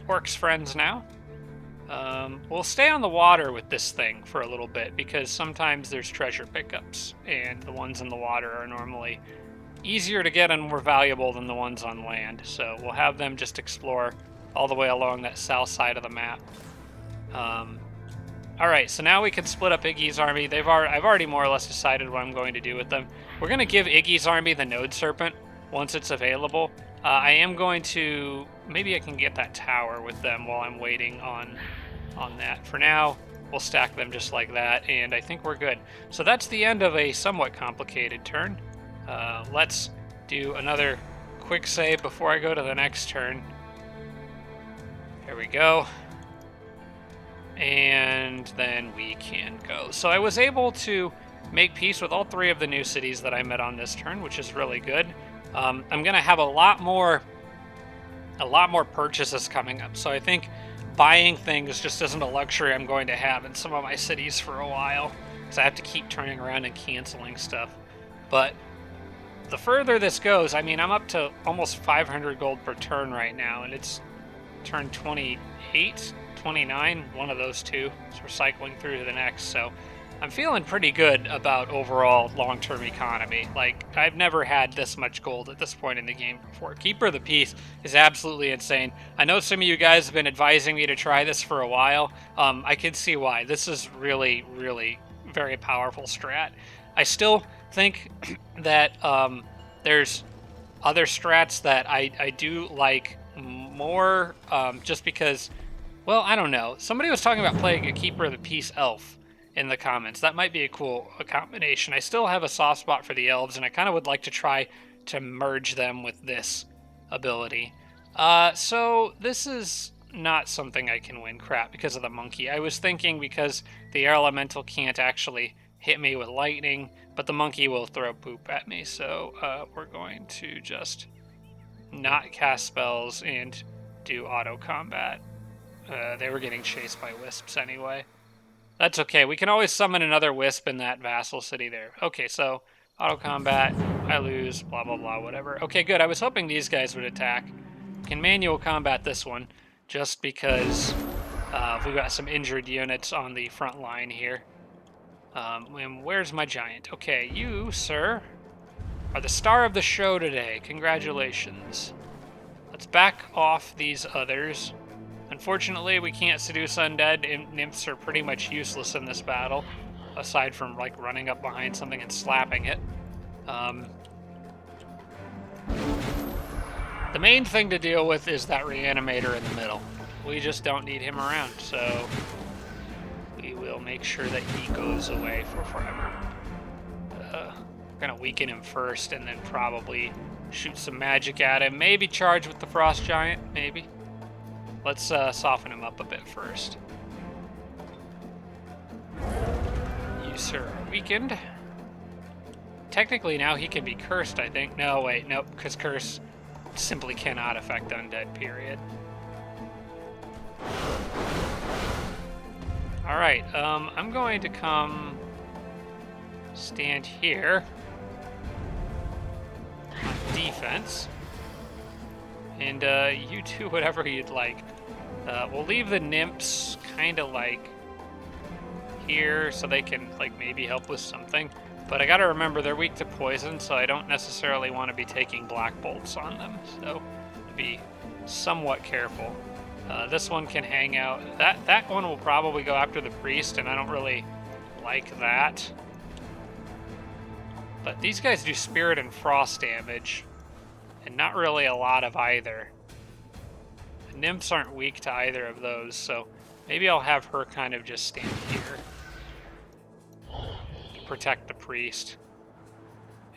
Orcs friends now. We'll stay on the water with this thing for a little bit because sometimes there's treasure pickups, and the ones in the water are normally easier to get and more valuable than the ones on land. So we'll have them just explore all the way along that south side of the map. All right, so now we can split up Iggy's army. I've already more or less decided what I'm going to do with them. We're going to give Iggy's army the Node Serpent once it's available. I am going to... Maybe I can get that tower with them while I'm waiting on that. For now, we'll stack them just like that, and I think we're good. So that's the end of a somewhat complicated turn. Let's do another quick save before I go to the next turn. Here we go. And then we can go. So I was able to make peace with all three of the new cities that I met on this turn, which is really good. I'm going to have a lot more purchases coming up. So I think buying things just isn't a luxury I'm going to have in some of my cities for a while, because I have to keep turning around and canceling stuff. But the further this goes, I mean, I'm up to almost 500 gold per turn right now, and it's turn 28, 29, one of those two. So we're cycling through to the next. So I'm feeling pretty good about overall long-term economy. Like, I've never had this much gold at this point in the game before. Keeper of the Peace is absolutely insane. I know some of you guys have been advising me to try this for a while. I can see why. This is really, really very powerful strat. I still think that there's other strats that I do like more, just because, well, I don't know. Somebody was talking about playing a Keeper of the Peace elf in the comments. That might be a cool combination. I still have a soft spot for the elves, and I kind of would like to try to merge them with this ability. So this is not something I can win. Crap, because of the monkey. I was thinking because the air elemental can't actually hit me with lightning, but the monkey will throw poop at me. So we're going to just not cast spells and do auto combat. They were getting chased by wisps anyway. That's okay. We can always summon another wisp in that vassal city there. Okay, so auto combat, I lose, blah, blah, blah, whatever. Okay, good. I was hoping these guys would attack. Can manual combat this one, just because we've got some injured units on the front line here. And where's my giant? Okay, you, sir, are the star of the show today. Congratulations. Let's back off these others. Unfortunately, we can't seduce undead, and nymphs are pretty much useless in this battle, aside from, like, running up behind something and slapping it. The main thing to deal with is that reanimator in the middle. We just don't need him around, so we will make sure that he goes away for forever. We're gonna weaken him first, and then probably shoot some magic at him. Maybe charge with the frost giant, maybe. Let's soften him up a bit first. You, sir, are weakened. Technically, now he can be cursed, I think. No, wait, nope, because curse simply cannot affect undead, period. Alright, I'm going to come stand here on defense. And you do whatever you'd like. We'll leave the nymphs kind of like here so they can like maybe help with something. But I gotta remember they're weak to poison, so I don't necessarily want to be taking black bolts on them. So be somewhat careful. This one can hang out. That one will probably go after the priest, and I don't really like that. But these guys do spirit and frost damage, and not really a lot of either. The nymphs aren't weak to either of those, so maybe I'll have her kind of just stand here to protect the priest.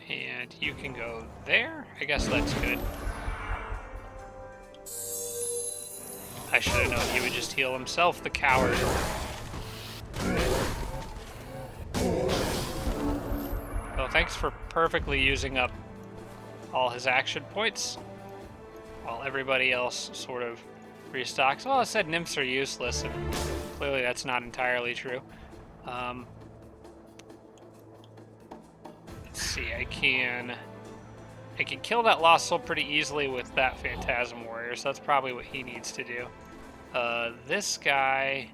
And you can go there. I guess that's good. I should have known he would just heal himself, the coward. Well, thanks for perfectly using up all his action points, while everybody else sort of restocks. Well, I said nymphs are useless, and clearly that's not entirely true. Let's see, I can kill that Lost Soul pretty easily with that Phantasm Warrior, so that's probably what he needs to do. This guy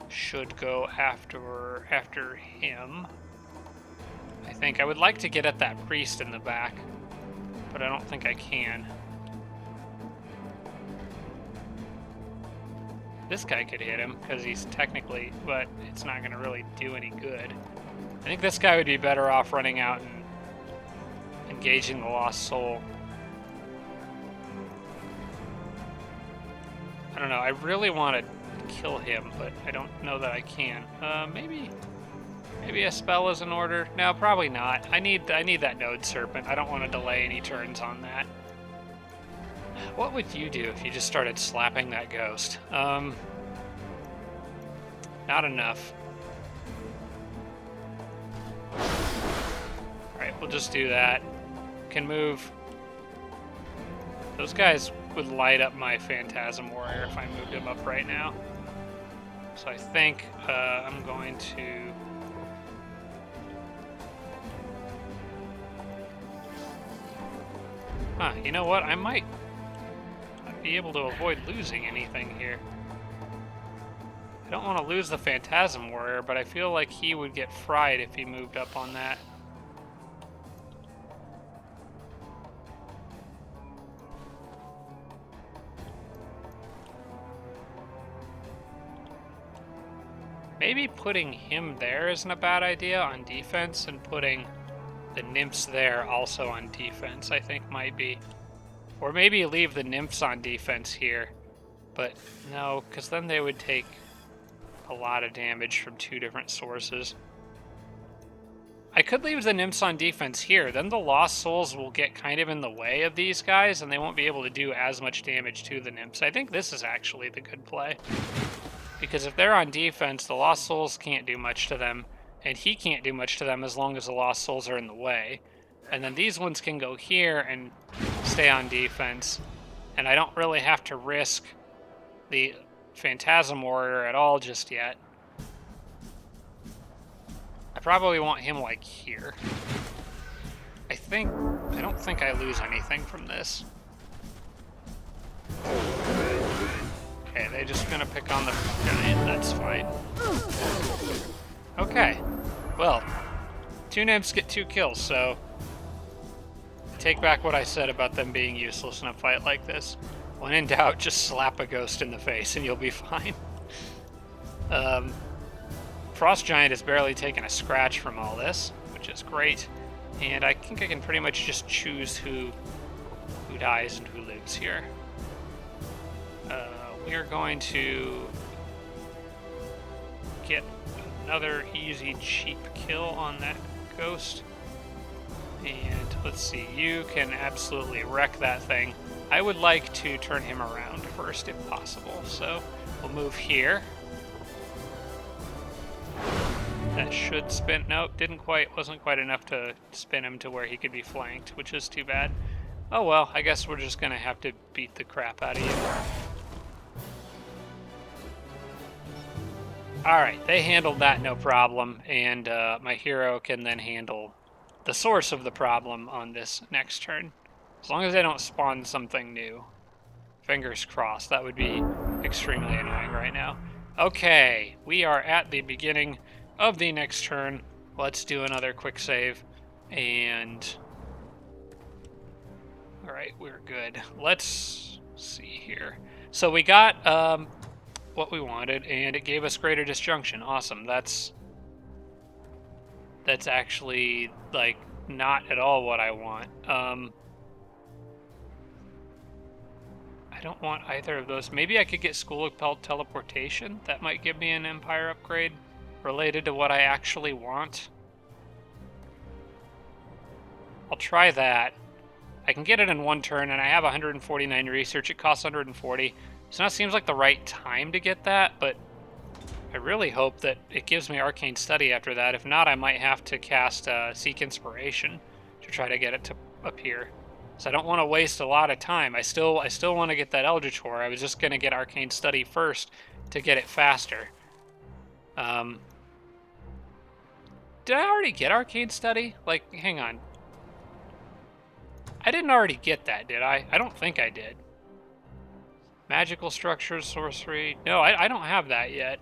should go after him. I think I would like to get at that priest in the back, but I don't think I can. This guy could hit him, because he's technically, but it's not going to really do any good. I think this guy would be better off running out and engaging the Lost Soul. I don't know, I really want to kill him, but I don't know that I can. Maybe a spell is in order. No, probably not. I need that Node Serpent. I don't want to delay any turns on that. What would you do if you just started slapping that ghost? Not enough. Alright, we'll just do that. Can move. Those guys would light up my Phantasm Warrior if I moved him up right now. So I think I'm going to... Huh, you know what? I might be able to avoid losing anything here. I don't want to lose the Phantasm Warrior, but I feel like he would get fried if he moved up on that. Maybe putting him there isn't a bad idea on defense, and putting the nymphs there also on defense, I think might be. Or maybe leave the nymphs on defense here. But no, because then they would take a lot of damage from two different sources. I could leave the nymphs on defense here. Then the Lost Souls will get kind of in the way of these guys, and they won't be able to do as much damage to the nymphs. I think this is actually the good play. Because if they're on defense, the Lost Souls can't do much to them, and he can't do much to them as long as the Lost Souls are in the way. And then these ones can go here and stay on defense, and I don't really have to risk the Phantasm Warrior at all just yet. I probably want him like here. I don't think I lose anything from this. Okay, they're just gonna pick on the giant, that's fine. Okay, well, two nymphs get 2 kills, so take back what I said about them being useless in a fight like this. When in doubt, just slap a ghost in the face and you'll be fine. Frost Giant has barely taken a scratch from all this, which is great. And I think I can pretty much just choose who dies and who lives here. We are going to get another easy, cheap kill on that ghost. And let's see, you can absolutely wreck that thing. I would like to turn him around first if possible, so we'll move here. That should spin. Nope, wasn't quite enough to spin him to where he could be flanked, which is too bad. Oh well, I guess we're just gonna have to beat the crap out of you. Alright, they handled that no problem, and my hero can then handle the source of the problem on this next turn. As long as they don't spawn something new. Fingers crossed, that would be extremely annoying right now. Okay, we are at the beginning of the next turn. let's do another quick save. And all right, we're good. Let's see here. So we got what we wanted, and it gave us greater disjunction. Awesome. That's actually like not at all what I want. I don't want either of those. Maybe I could get School of Teleportation. That might give me an Empire upgrade related to what I actually want. I'll try that. I can get it in one turn, and I have 149 research. It costs 140. So now it seems like the right time to get that, but I really hope that it gives me Arcane Study after that. If not, I might have to cast Seek Inspiration to try to get it to appear. So I don't want to waste a lot of time. I still want to get that Eldritch Horror. I was just going to get Arcane Study first to get it faster. Did I already get Arcane Study? Like, hang on. I didn't already get that, did I? I don't think I did. Magical Structures, Sorcery. No, I don't have that yet.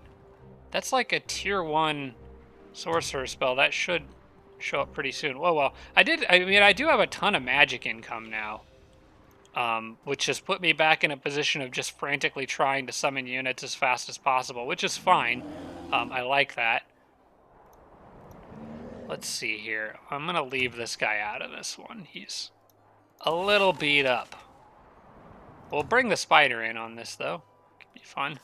That's like a tier 1 sorcerer spell. That should show up pretty soon. Whoa, well, I do have a ton of magic income now, which has put me back in a position of just frantically trying to summon units as fast as possible, which is fine. I like that. Let's see here. I'm going to leave this guy out of this one. He's a little beat up. We'll bring the spider in on this, though. Could be fun.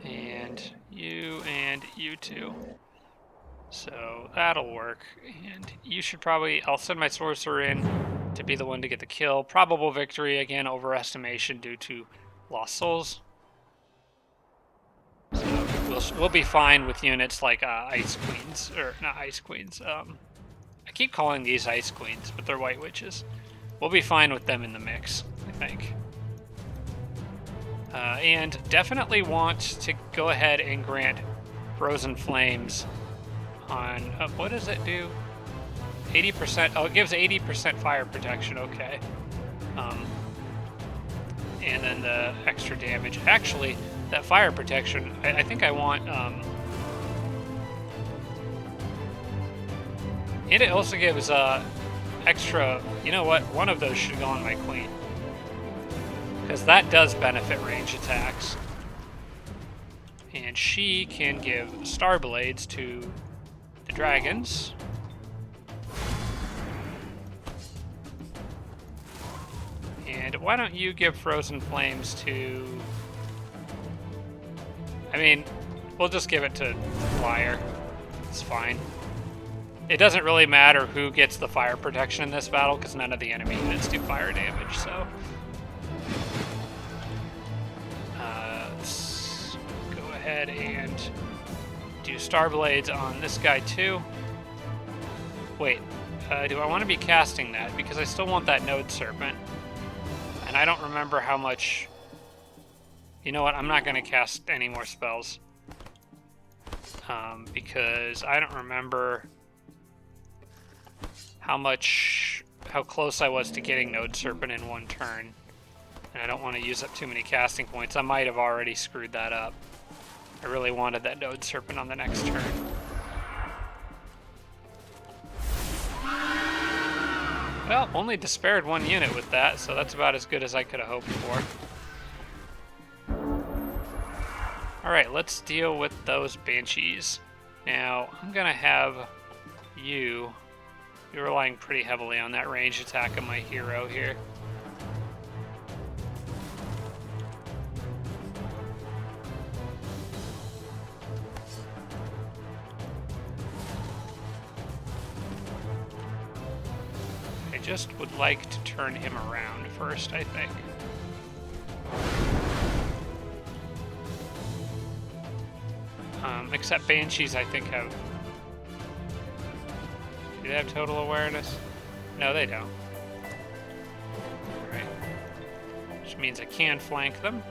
And you two. So that'll work. And you should probably... I'll send my sorcerer in to be the one to get the kill. Probable victory, again, overestimation due to lost souls. So we'll be fine with units like Ice Queens. Or, not Ice Queens. I keep calling these Ice Queens, but they're White Witches. We'll be fine with them in the mix, I think. And definitely want to go ahead and grant Frozen Flames on... what does it do? 80%... Oh, it gives 80% fire protection. Okay. And then the extra damage. Actually, that fire protection, I think I want... and it also gives extra... You know what? One of those should go on my queen. Because that does benefit range attacks. And she can give Star Blades to the dragons. And why don't you give Frozen Flames to... I mean, we'll just give it to Flyer. It's fine. It doesn't really matter who gets the fire protection in this battle, because none of the enemy units do fire damage, so... let's go ahead and do Star Blades on this guy too. Wait, do I want to be casting that? Because I still want that Node Serpent. And I don't remember how much... You know what, I'm not going to cast any more spells. Because I don't remember how close I was to getting Node Serpent in one turn. And I don't want to use up too many casting points. I might have already screwed that up. I really wanted that Node Serpent on the next turn. Well, only despaired one unit with that, so that's about as good as I could have hoped for. Alright, let's deal with those Banshees. Now, I'm going to have you... You're relying pretty heavily on that range attack of my hero here. I just would like to turn him around first, I think. Except Banshees, I think, have... Do they have total awareness? No, they don't. Alright. Which means I can flank them.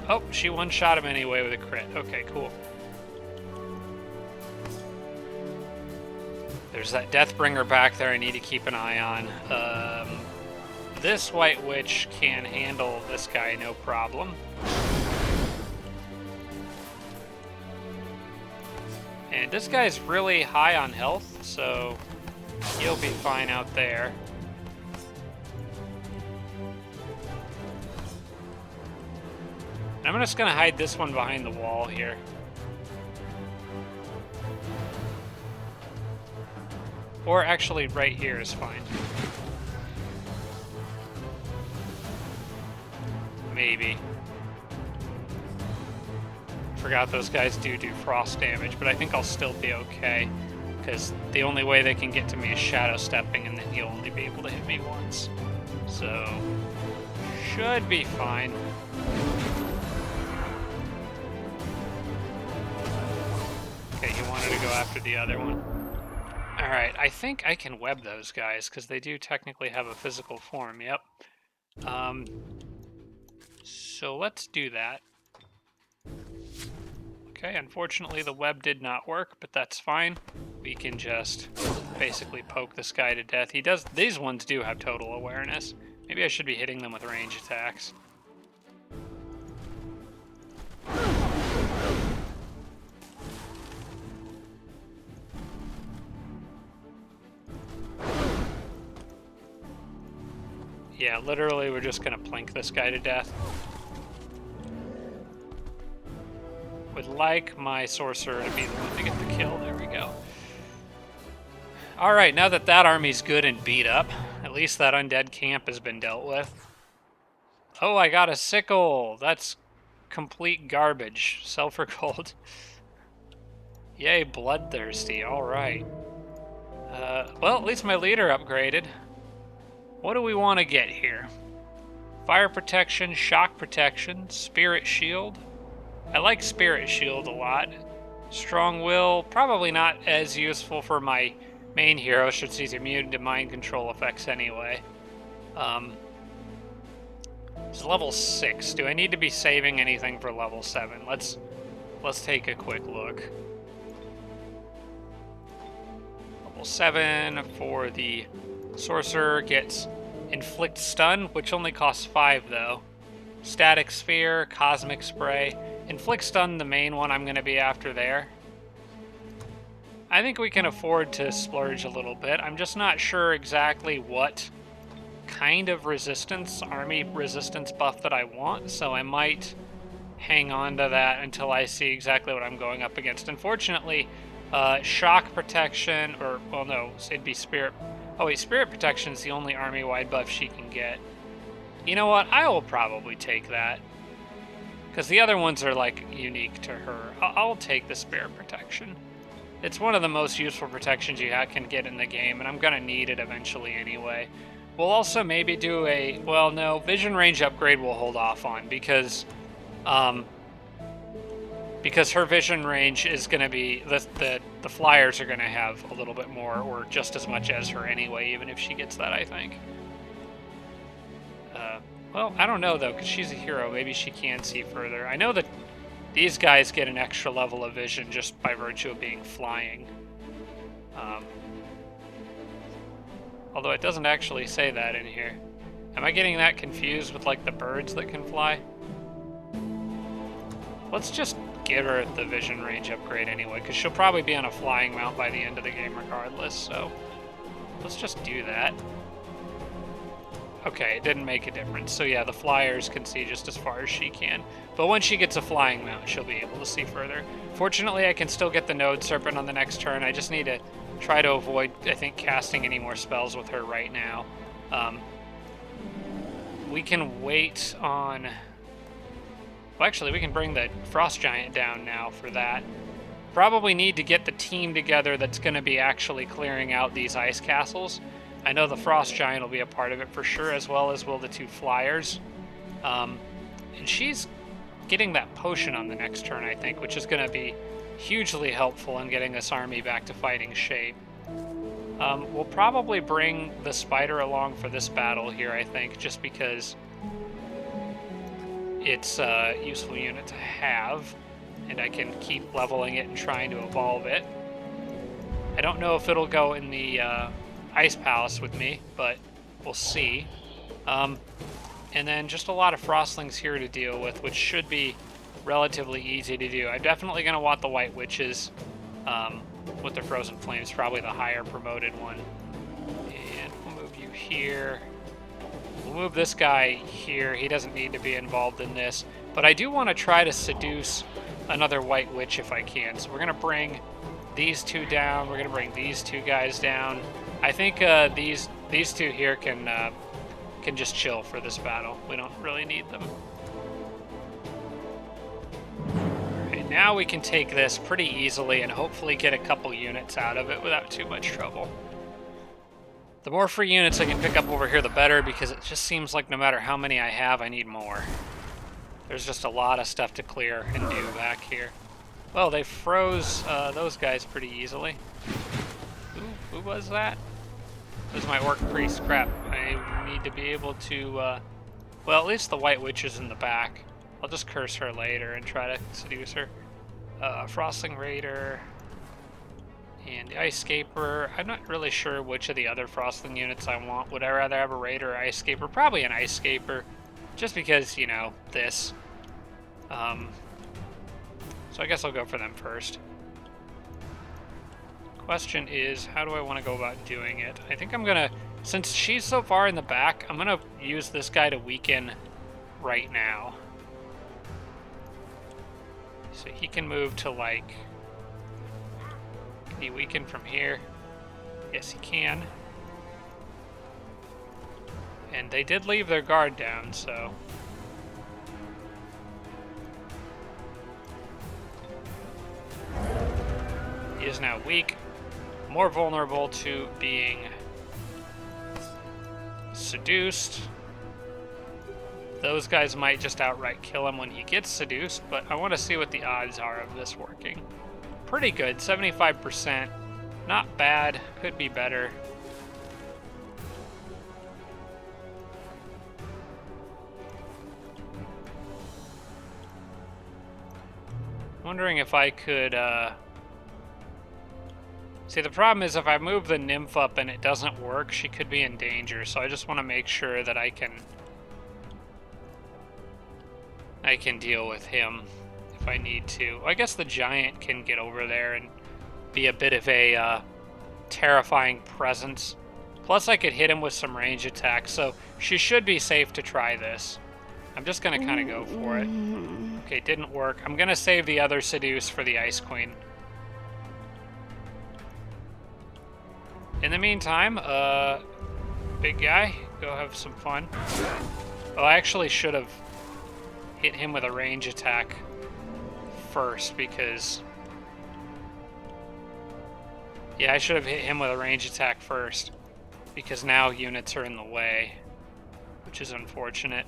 Oh, she one-shot him anyway with a crit. Okay, cool. There's that Deathbringer back there I need to keep an eye on. This White Witch can handle this guy no problem. And this guy's really high on health, so he'll be fine out there. I'm just going to hide this one behind the wall here. Or actually, right here is fine. Maybe. Forgot those guys do frost damage, but I think I'll still be okay. Because the only way they can get to me is shadow stepping, and then he'll only be able to hit me once. So, should be fine. Okay, he wanted to go after the other one. Alright, I think I can web those guys, because they do technically have a physical form, yep. So let's do that. Okay, unfortunately the web did not work, but that's fine. We can just basically poke this guy to death. These ones do have total awareness. Maybe I should be hitting them with range attacks. Yeah, literally we're just gonna plink this guy to death. Would like my sorcerer to be the one to get the kill. There we go. Alright, now that that army's good and beat up, at least that undead camp has been dealt with. Oh, I got a sickle! That's complete garbage. Sell for gold. Yay, bloodthirsty. Alright. Well, at least my leader upgraded. What do we want to get here? Fire protection, shock protection, spirit shield. I like Spirit Shield a lot. Strong Will, probably not as useful for my main hero, since he's immune to mind control effects anyway. It's level 6. Do I need to be saving anything for level 7? Let's take a quick look. Level 7 for the Sorcerer gets Inflict Stun, which only costs 5 though. Static Sphere, Cosmic Spray. Inflict Stun, the main one I'm going to be after there. I think we can afford to splurge a little bit. I'm just not sure exactly what kind of resistance, army resistance buff that I want, so I might hang on to that until I see exactly what I'm going up against. Unfortunately, shock protection, or, well, no, it'd be spirit. Oh wait, spirit protection is the only army-wide buff she can get. You know what? I will probably take that. Because the other ones are, like, unique to her. I'll take the spirit protection. It's one of the most useful protections you can get in the game, and I'm going to need it eventually anyway. We'll also maybe do a... Well, no, vision range upgrade we'll hold off on, because her vision range is going to be... The flyers are going to have a little bit more, or just as much as her anyway, even if she gets that, I think. Well, I don't know, though, because she's a hero. Maybe she can see further. I know that these guys get an extra level of vision just by virtue of being flying. Although it doesn't actually say that in here. Am I getting that confused with, like, the birds that can fly? Let's just give her the vision range upgrade anyway, because she'll probably be on a flying mount by the end of the game regardless, so let's just do that. Okay, it didn't make a difference. So yeah, the flyers can see just as far as she can. But when she gets a flying mount, she'll be able to see further. Fortunately, I can still get the Node Serpent on the next turn. I just need to try to avoid, I think, casting any more spells with her right now. We can wait on... Well, actually, we can bring the Frost Giant down now for that. Probably need to get the team together that's going to be actually clearing out these ice castles. I know the Frost Giant will be a part of it for sure, as well as will the 2 flyers. And she's getting that potion on the next turn, I think, which is going to be hugely helpful in getting this army back to fighting shape. We'll probably bring the spider along for this battle here, I think, just because it's a useful unit to have, and I can keep leveling it and trying to evolve it. I don't know if it'll go in the Ice Palace with me, but we'll see. And then just a lot of frostlings here to deal with, which should be relatively easy to do. I'm definitely going to want the White Witches with the Frozen Flames, probably the higher promoted one. And we'll move you here. We'll move this guy here. He doesn't need to be involved in this. But I do want to try to seduce another White Witch if I can. So we're going to bring these two down. We're going to bring these two guys down. I think these two here can just chill for this battle. We don't really need them. Okay, now we can take this pretty easily and hopefully get a couple units out of it without too much trouble. The more free units I can pick up over here, the better, because it just seems like no matter how many I have, I need more. There's just a lot of stuff to clear and do back here. Well, they froze those guys pretty easily. Who was that? It was my Orc Priest. Crap. I need to be able to... well, at least the White Witch is in the back. I'll just curse her later and try to seduce her. Frostling Raider... and the Ice Scaper. I'm not really sure which of the other Frostling units I want. Would I rather have a Raider or Ice Scaper? Probably an Ice Scaper. Just because, you know, this. So I guess I'll go for them first. Question is, how do I want to go about doing it? I think I'm going to, since she's so far in the back, I'm going to use this guy to weaken right now. So he can move to, like... Can he weaken from here? Yes, he can. And they did leave their guard down, so... He is now weak. More vulnerable to being seduced. Those guys might just outright kill him when he gets seduced, but I want to see what the odds are of this working. Pretty good, 75%. Not bad, could be better. Wondering if I could, See, the problem is if I move the Nymph up and it doesn't work, she could be in danger, so I just want to make sure that I can deal with him if I need to. I guess the Giant can get over there and be a bit of a terrifying presence. Plus I could hit him with some range attacks, so she should be safe to try this. I'm just going to kind of go for it. Okay, didn't work. I'm going to save the other Seduce for the Ice Queen. In the meantime, big guy, go have some fun. Oh, I actually should have hit him with a range attack first because... Yeah, I should have hit him with a range attack first because now units are in the way, which is unfortunate.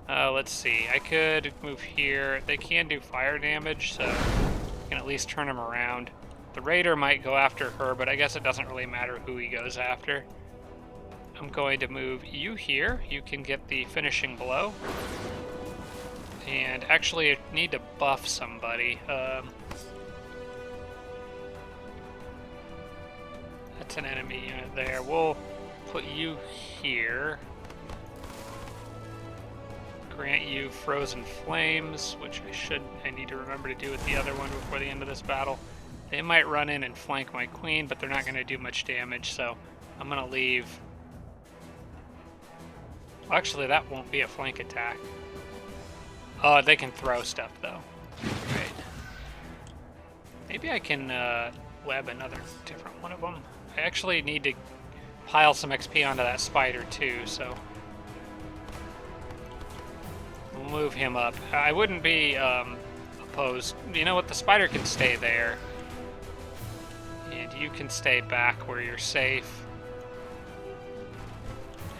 Let's see, I could move here. They can do fire damage, so I can at least turn them around. The Raider might go after her, but I guess it doesn't really matter who he goes after. I'm going to move you here. You can get the finishing blow. And actually, I need to buff somebody. That's an enemy unit there. We'll put you here. Grant you Frozen Flames, which I need to remember to do with the other one before the end of this battle. They might run in and flank my queen, but they're not going to do much damage, so I'm going to leave. Well, actually, that won't be a flank attack. Oh, they can throw stuff, though. Great. Maybe I can web another different one of them. I actually need to pile some XP onto that spider, too, so... We'll move him up. I wouldn't be opposed. You know what? The spider can stay there. And you can stay back where you're safe.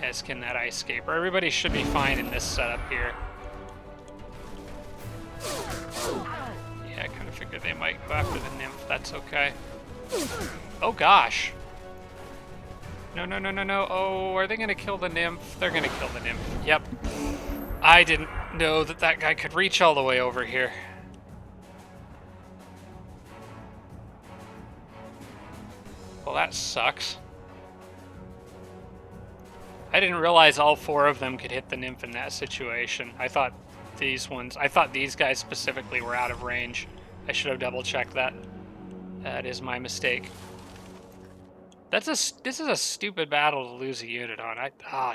As can that Ice Scaper. Everybody should be fine in this setup here. Yeah, I kind of figured they might go after the Nymph. That's okay. Oh, gosh. No, no, no, no, no. Oh, are they going to kill the Nymph? They're going to kill the Nymph. Yep. I didn't know that that guy could reach all the way over here. Well, that sucks. I didn't realize all four of them could hit the Nymph in that situation. I thought these guys specifically were out of range. I should have double checked that. That is my mistake. This is a stupid battle to lose a unit on.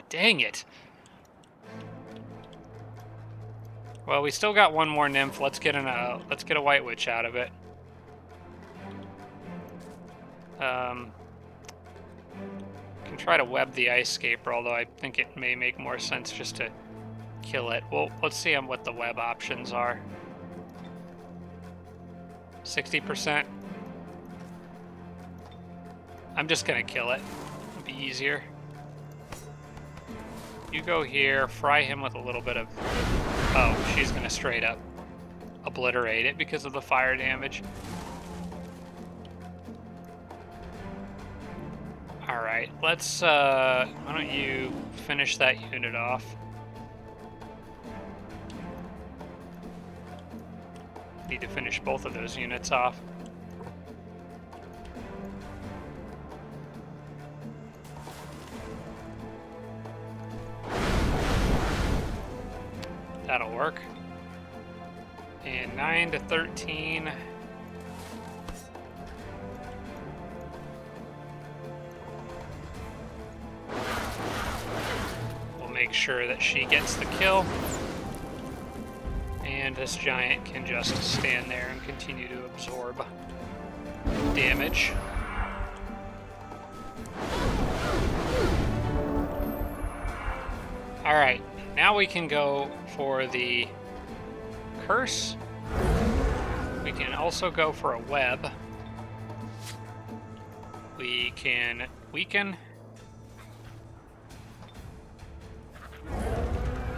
Dang it. Well, we still got one more nymph. Let's get a white witch out of it. Can try to web the ice scaper, although I think it may make more sense just to kill it. Well, let's see what the web options are. 60%. I'm just gonna kill it. It'll be easier. You go here, fry him with a little bit of... Oh, she's gonna straight up obliterate it because of the fire damage. Alright, let's, why don't you finish that unit off? Need to finish both of those units off. That'll work. And 9 to 13. We'll make sure that she gets the kill. And this giant can just stand there and continue to absorb damage. Alright, now we can go for the curse. We can also go for a web. We can weaken.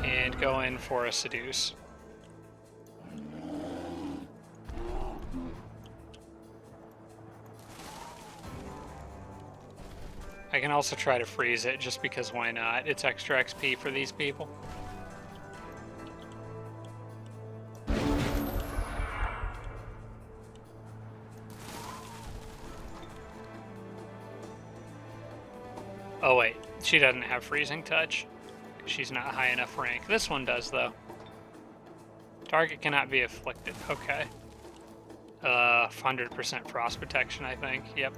And go in for a seduce. I can also try to freeze it, just because why not? It's extra XP for these people. Oh wait, she doesn't have freezing touch. She's not high enough rank. This one does, though. Target cannot be afflicted. Okay. 100% frost protection, I think. Yep.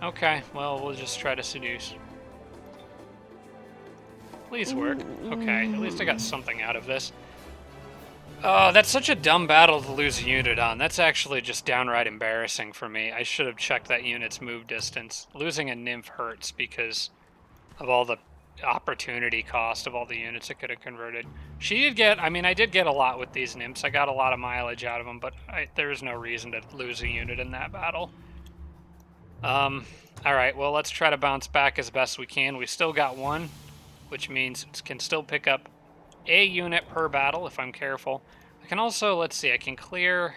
Okay, well, we'll just try to seduce. Please work. Okay, at least I got something out of this. Oh, that's such a dumb battle to lose a unit on. That's actually just downright embarrassing for me. I should have checked that unit's move distance. Losing a nymph hurts because of all the opportunity cost of all the units it could have converted. She did get, I mean, I did get a lot with these nymphs. I got a lot of mileage out of them, but there is no reason to lose a unit in that battle. Alright, well, let's try to bounce back as best we can. We still got one, which means it can still pick up a unit per battle if I'm careful. I can also, let's see, I can clear...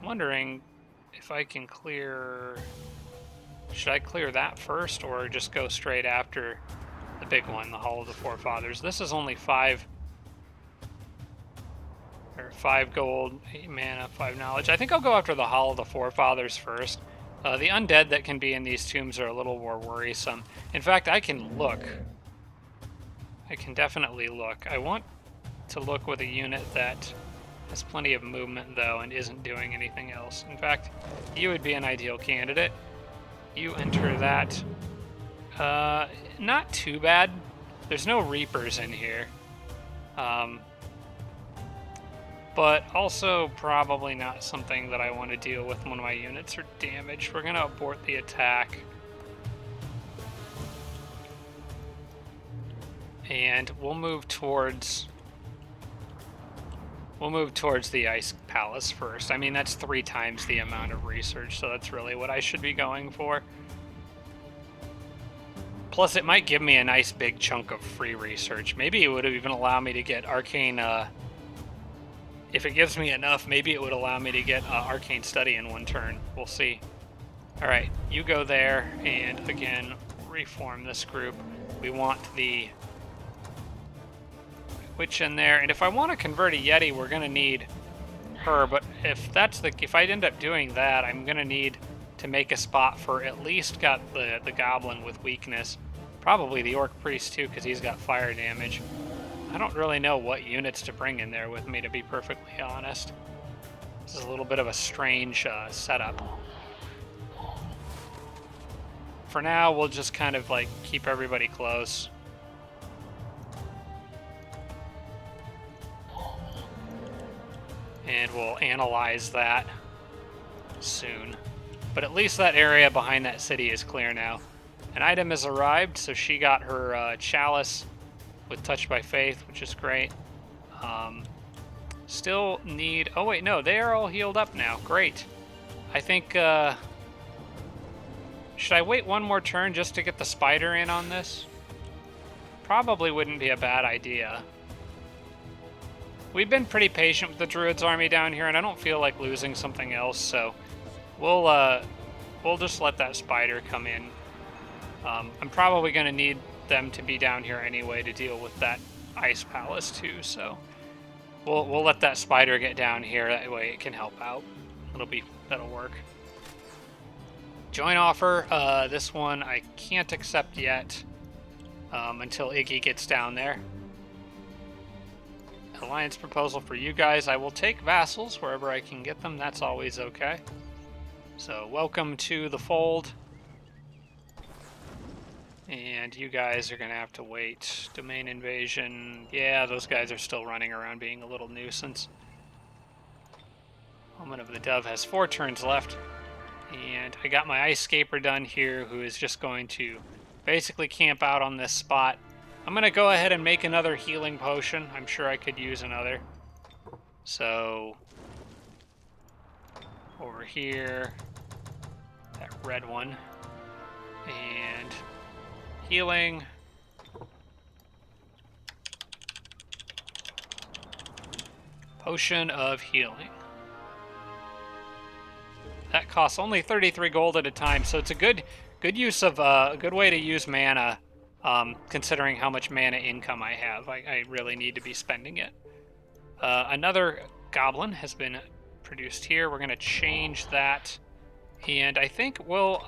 I'm wondering if I can clear... Should I clear that first, or just go straight after the big one, the Hall of the Forefathers? This is only 5 gold, 8 mana, 5 knowledge. I think I'll go after the Hall of the Forefathers first. The undead that can be in these tombs are a little more worrisome. In fact, I can look. I can definitely look. I want to look with a unit that has plenty of movement, though, and isn't doing anything else. In fact, you would be an ideal candidate. You enter that. Not too bad. There's no Reapers in here. But also probably not something that I want to deal with when my units are damaged. We're going to abort the attack. And we'll move towards the Ice Palace first. I mean, that's 3 times the amount of research, so that's really what I should be going for. Plus, it might give me a nice big chunk of free research. Maybe it would even allow me to get Arcane... if it gives me enough, maybe it would allow me to get Arcane Study in one turn. We'll see. Alright, you go there, and again, reform this group. We want the Witch in there, and if I want to convert a Yeti, we're going to need her, but if I end up doing that, I'm going to need to make a spot for at least got the Goblin with weakness. Probably the Orc Priest too, because he's got fire damage. I don't really know what units to bring in there with me, to be perfectly honest. This is a little bit of a strange setup. For now, we'll just kind of like keep everybody close. And we'll analyze that soon. But at least that area behind that city is clear now. An item has arrived, so she got her chalice with Touched by Faith, which is great. Still need... Oh, wait, no, they are all healed up now. Great. I think... Should I wait one more turn just to get the spider in on this? Probably wouldn't be a bad idea. We've been pretty patient with the Druids army down here, and I don't feel like losing something else, so we'll just let that spider come in. I'm probably going to need them to be down here anyway to deal with that ice palace too, so we'll let that spider get down here. That way it can help out. That'll work. Join offer. This one I can't accept yet until Iggy gets down there. Alliance proposal for you guys. I will take vassals wherever I can get them. That's always okay. So welcome to the fold. And you guys are going to have to wait. Domain invasion. Yeah, those guys are still running around being a little nuisance. Moment of the Dove has 4 turns left. And I got my Ice Scaper done here, who is just going to basically camp out on this spot. I'm going to go ahead and make another healing potion. I'm sure I could use another. So, over here, that red one. And healing. Potion of healing. That costs only 33 gold at a time, so it's a good use of a good way to use mana. Considering how much mana income I have, I really need to be spending it. Another goblin has been produced here. We're going to change that, and I think we'll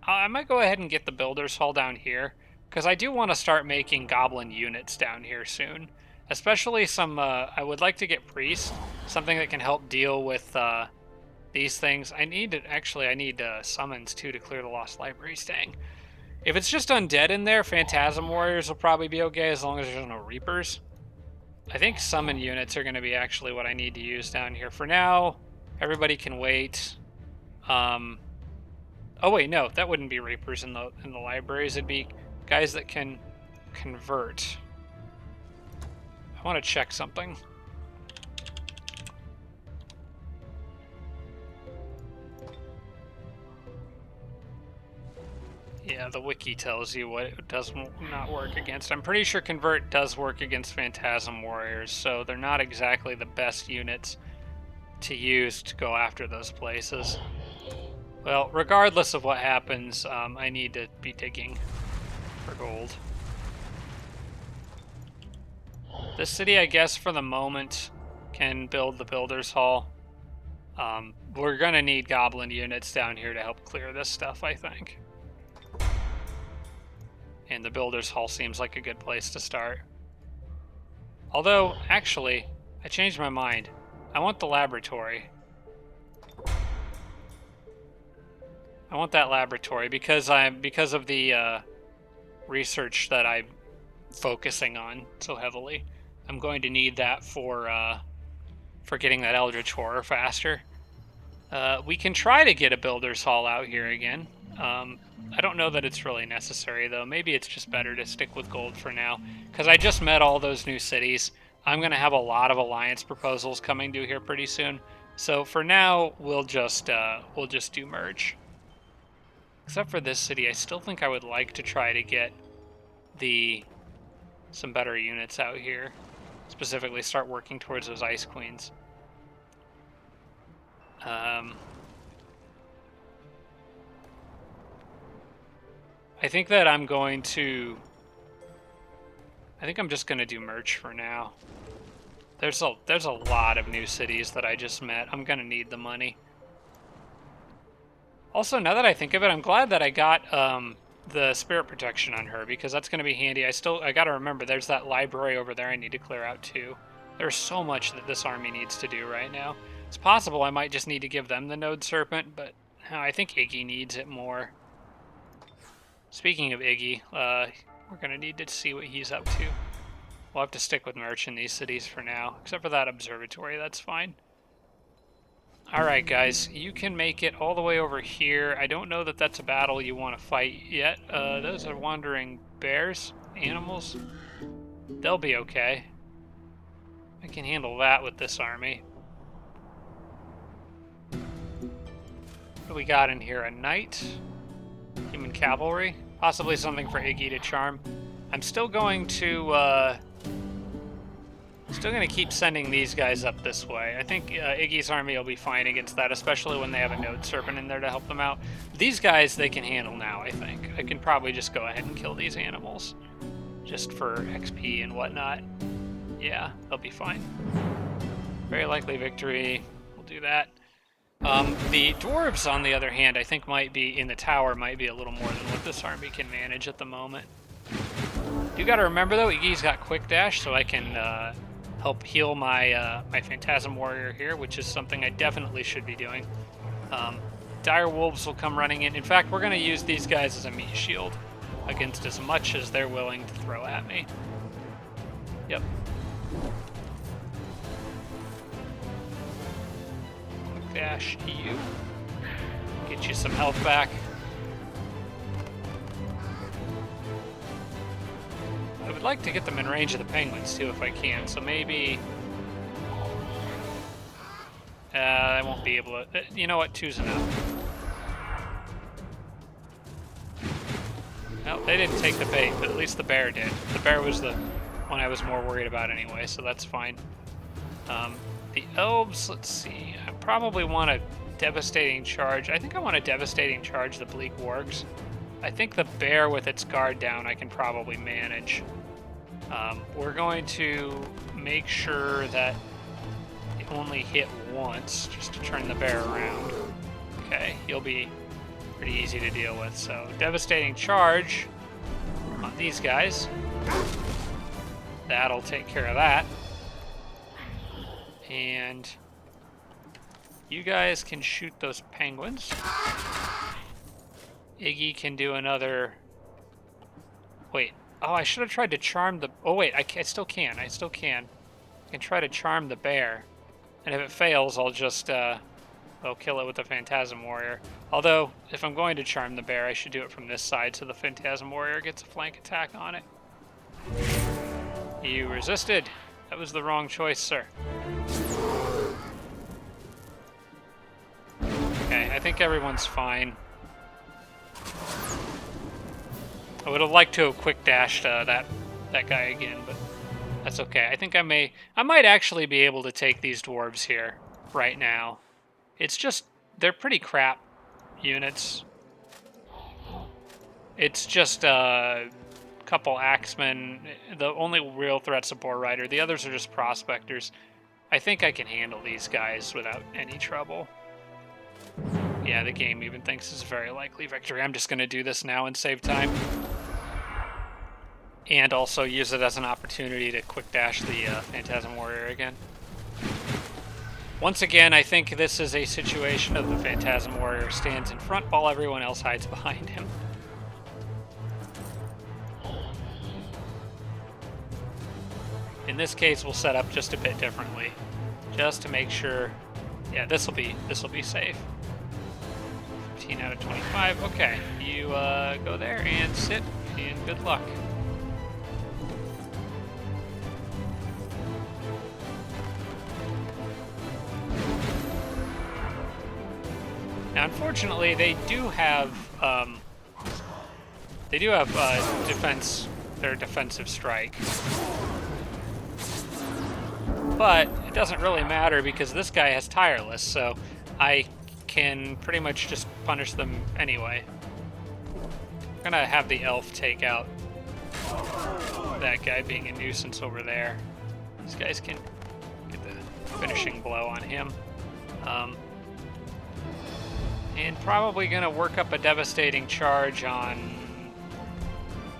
I might go ahead and get the Builder's Hall down here, because I do want to start making goblin units down here soon. Especially some, I would like to get Priest, something that can help deal with these things. I need summons too to clear the Lost Libraries, dang. If it's just undead in there, Phantasm Warriors will probably be okay as long as there's no Reapers. I think summon units are going to be actually what I need to use down here. For now, everybody can wait. Oh wait, no, that wouldn't be Reapers in the libraries. It'd be guys that can convert. I want to check something. Yeah, the wiki tells you what it does not work against. I'm pretty sure Convert does work against Phantasm Warriors, so they're not exactly the best units to use to go after those places. Well, regardless of what happens, I need to be digging for gold. This city, I guess, for the moment, can build the Builder's Hall. We're going to need goblin units down here to help clear this stuff, I think. And the Builder's Hall seems like a good place to start. Although, actually, I changed my mind. I want the laboratory. I want that laboratory because of the research that I'm focusing on so heavily. I'm going to need that for getting that Eldritch Horror faster. We can try to get a Builder's Hall out here again. I don't know that it's really necessary, though. Maybe it's just better to stick with gold for now, because I just met all those new cities. I'm going to have a lot of alliance proposals coming due here pretty soon. So for now, we'll just do merge. Except for this city, I still think I would like to try to get some better units out here. Specifically, start working towards those Ice Queens. I think that I'm just going to do merch for now. There's a lot of new cities that I just met. I'm going to need the money. Also, now that I think of it, I'm glad that I got the spirit protection on her, because that's going to be handy. I got to remember there's that library over there I need to clear out too. There's so much that this army needs to do right now. It's possible I might just need to give them the Node Serpent, but I think Iggy needs it more. Speaking of Iggy, we're going to need to see what he's up to. We'll have to stick with Merch in these cities for now, except for that observatory, that's fine. Alright guys, you can make it all the way over here. I don't know that that's a battle you want to fight yet. Those are wandering bears, animals. They'll be okay. I can handle that with this army. What do we got in here? A knight? Human cavalry? Possibly something for Iggy to charm. I'm still going to, keep sending these guys up this way. I think Iggy's army will be fine against that, especially when they have a Node Serpent in there to help them out. These guys they can handle now, I think. I can probably just go ahead and kill these animals. Just for XP and whatnot. Yeah, they'll be fine. Very likely victory. We'll do that. The dwarves, on the other hand, I think might be in the tower, might be a little more than what this army can manage at the moment. You gotta remember though, Iggy's got quick dash, so I can help heal my my Phantasm Warrior here, which is something I definitely should be doing. Dire Wolves will come running in. In fact, we're gonna use these guys as a meat shield against as much as they're willing to throw at me. Yep. Quick dash to you. Get you some health back. I would like to get them in range of the penguins too if I can, so maybe... I won't be able to... you know what, two's enough. No, they didn't take the bait, but at least the bear did. The bear was the one I was more worried about anyway, so that's fine. The elves, let's see. I probably want a devastating charge. I think I want a devastating charge the bleak wargs. I think the bear with its guard down I can probably manage. We're going to make sure that it only hit once, just to turn the bear around. Okay, he'll be pretty easy to deal with. So, devastating charge on these guys. That'll take care of that. And you guys can shoot those penguins. Iggy can do another... Wait. Oh, I should have tried to charm the... Oh, wait. I still can. I still can. I can try to charm the bear. And if it fails, I'll just... I'll kill it with the Phantasm Warrior. Although, if I'm going to charm the bear, I should do it from this side so the Phantasm Warrior gets a flank attack on it. You resisted. That was the wrong choice, sir. Okay, I think everyone's fine. I would have liked to have quick dashed that guy again, but that's okay. I think I might actually be able to take these dwarves here right now. It's just, they're pretty crap units. It's just a couple axemen. The only real threat's a boar rider. The others are just prospectors. I think I can handle these guys without any trouble. Yeah, the game even thinks it's a very likely victory. I'm just going to do this now and save time. And also use it as an opportunity to quick dash the Phantasm Warrior again. Once again, I think this is a situation of the Phantasm Warrior stands in front while everyone else hides behind him. In this case, we'll set up just a bit differently, just to make sure. Yeah, this will be safe. 15 out of 25. Okay, you go there and sit, and good luck. Now, unfortunately, they do have defense. Their defensive strike, but it doesn't really matter because this guy has tireless, so I can pretty much just punish them anyway. I'm gonna have the elf take out that guy being a nuisance over there. These guys can get the finishing blow on him. And probably gonna work up a devastating charge on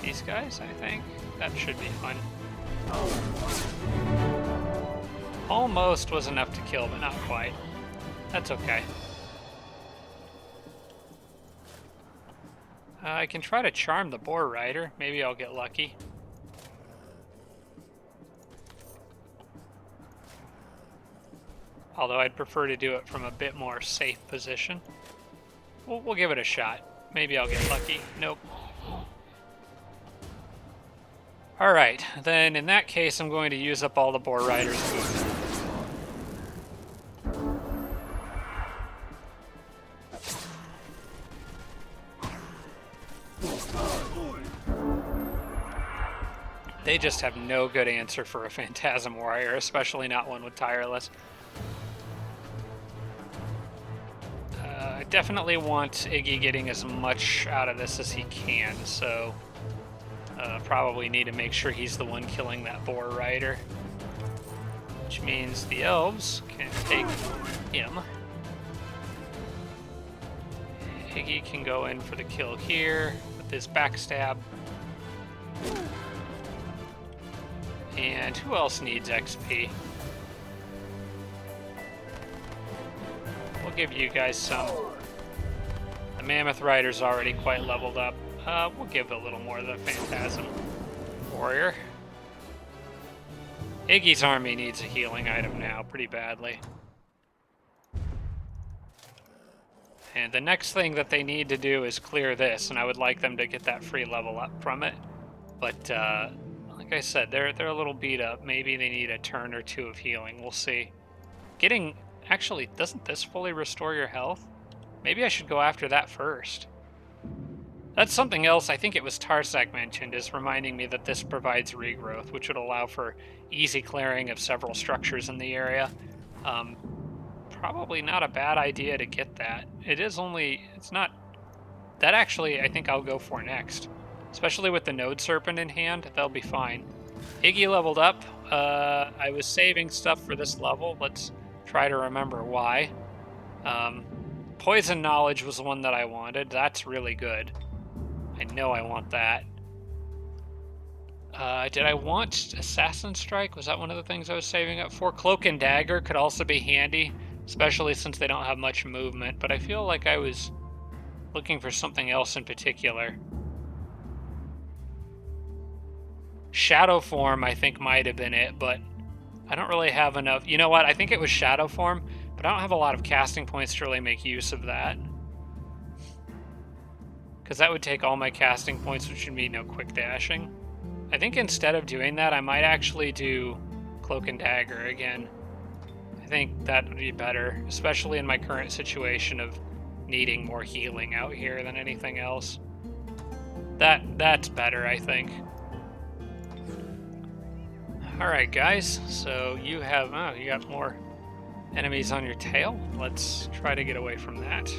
these guys, I think. That should be fun. Almost was enough to kill, but not quite. That's okay. I can try to charm the boar rider. Maybe I'll get lucky. Although I'd prefer to do it from a bit more safe position. We'll give it a shot. Maybe I'll get lucky. Nope. Alright, then in that case I'm going to use up all the boar rider's movement. They just have no good answer for a Phantasm Warrior, especially not one with Tireless. I definitely want Iggy getting as much out of this as he can, so probably need to make sure he's the one killing that boar rider. Which means the elves can take him. Iggy can go in for the kill here with his backstab. And who else needs XP? We'll give you guys some. The Mammoth Rider's already quite leveled up. We'll give a little more to the Phantasm Warrior. Iggy's army needs a healing item now pretty badly. And the next thing that they need to do is clear this, and I would like them to get that free level up from it. But like I said, they're a little beat up. Maybe they need a turn or two of healing. We'll see. Actually, doesn't this fully restore your health? Maybe I should go after that first. That's something else I think it was Tarsak mentioned, is reminding me that this provides regrowth, which would allow for easy clearing of several structures in the area. Probably not a bad idea to get that. It's not... That actually I think I'll go for next. Especially with the Node Serpent in hand, they'll be fine. Iggy leveled up. I was saving stuff for this level. Let's try to remember why. Poison Knowledge was the one that I wanted. That's really good. I know I want that. Did I want Assassin Strike? Was that one of the things I was saving up for? Cloak and Dagger could also be handy, especially since they don't have much movement, but I feel like I was looking for something else in particular. Shadow Form, I think, might have been it, but I don't really have enough. You know what? I think it was Shadow Form, but I don't have a lot of casting points to really make use of that. Because that would take all my casting points, which would mean no quick dashing. I think instead of doing that, I might actually do Cloak and Dagger again. I think that would be better, especially in my current situation of needing more healing out here than anything else. That's better, I think. Alright guys, so you got more enemies on your tail. Let's try to get away from that.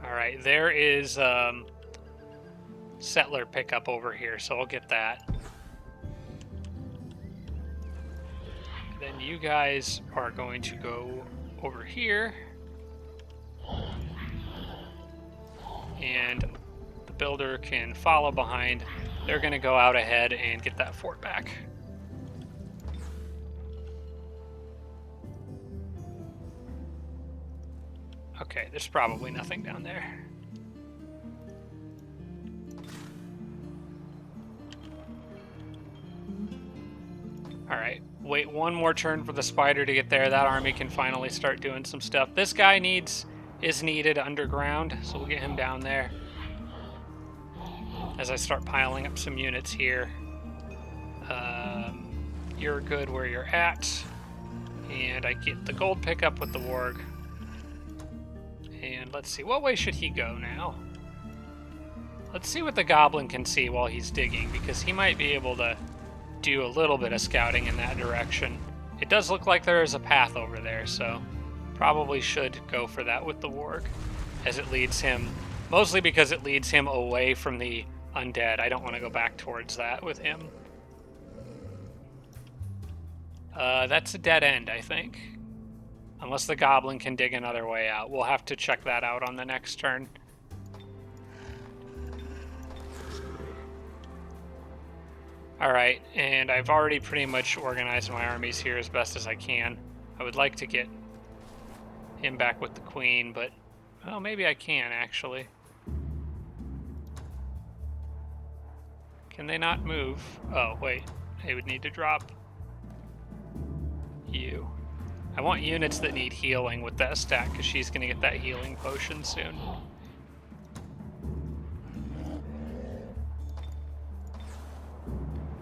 Alright, there is settler pickup over here, so I'll get that. Then you guys are going to go over here. And the builder can follow behind. They're going to go out ahead and get that fort back. Okay, there's probably nothing down there. Alright, wait one more turn for the spider to get there. That army can finally start doing some stuff. This guy is needed underground, so we'll get him down there. As I start piling up some units here. You're good where you're at. And I get the gold pickup with the warg. And let's see, what way should he go now? Let's see what the goblin can see while he's digging, because he might be able to do a little bit of scouting in that direction. It does look like there is a path over there, so probably should go for that with the warg, as it leads him, mostly because it leads him away from the undead. I don't want to go back towards that with him. That's a dead end, I think. Unless the goblin can dig another way out. We'll have to check that out on the next turn. Alright, and I've already pretty much organized my armies here as best as I can. I would like to get him back with the queen, but, well, maybe I can, actually. Can they not move? Oh, wait. They would need to drop you. I want units that need healing with that stack, because she's going to get that healing potion soon.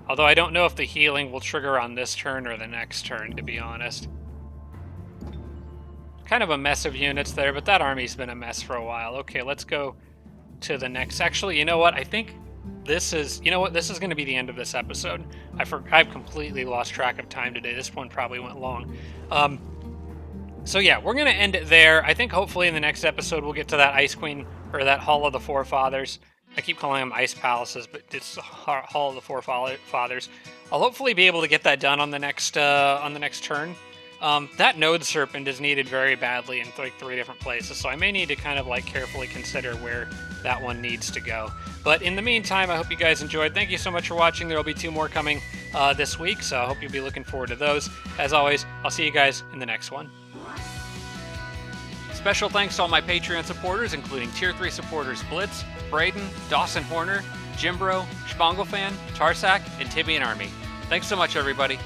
Although I don't know if the healing will trigger on this turn or the next turn, to be honest. Kind of a mess of units there, but that army's been a mess for a while. Okay, let's go to the next. Actually, you know what? I think this is... You know what? This is going to be the end of this episode. I've completely lost track of time today. This one probably went long. So yeah, we're going to end it there. I think hopefully in the next episode we'll get to that Ice Queen, or that Hall of the Forefathers. I keep calling them Ice Palaces, but it's the Hall of the Forefathers. I'll hopefully be able to get that done on the next turn. That Node Serpent is needed very badly in like 3 different places, so I may need to kind of like carefully consider where that one needs to go. But in the meantime, I hope you guys enjoyed. Thank you so much for watching. There will be 2 more coming this week, so I hope you'll be looking forward to those. As always, I'll see you guys in the next one. Special thanks to all my Patreon supporters, including Tier 3 supporters Blitz, Braden, Dawson Horner, Jimbro, Spanglefan, Tarsak, and Tibian Army. Thanks so much, everybody.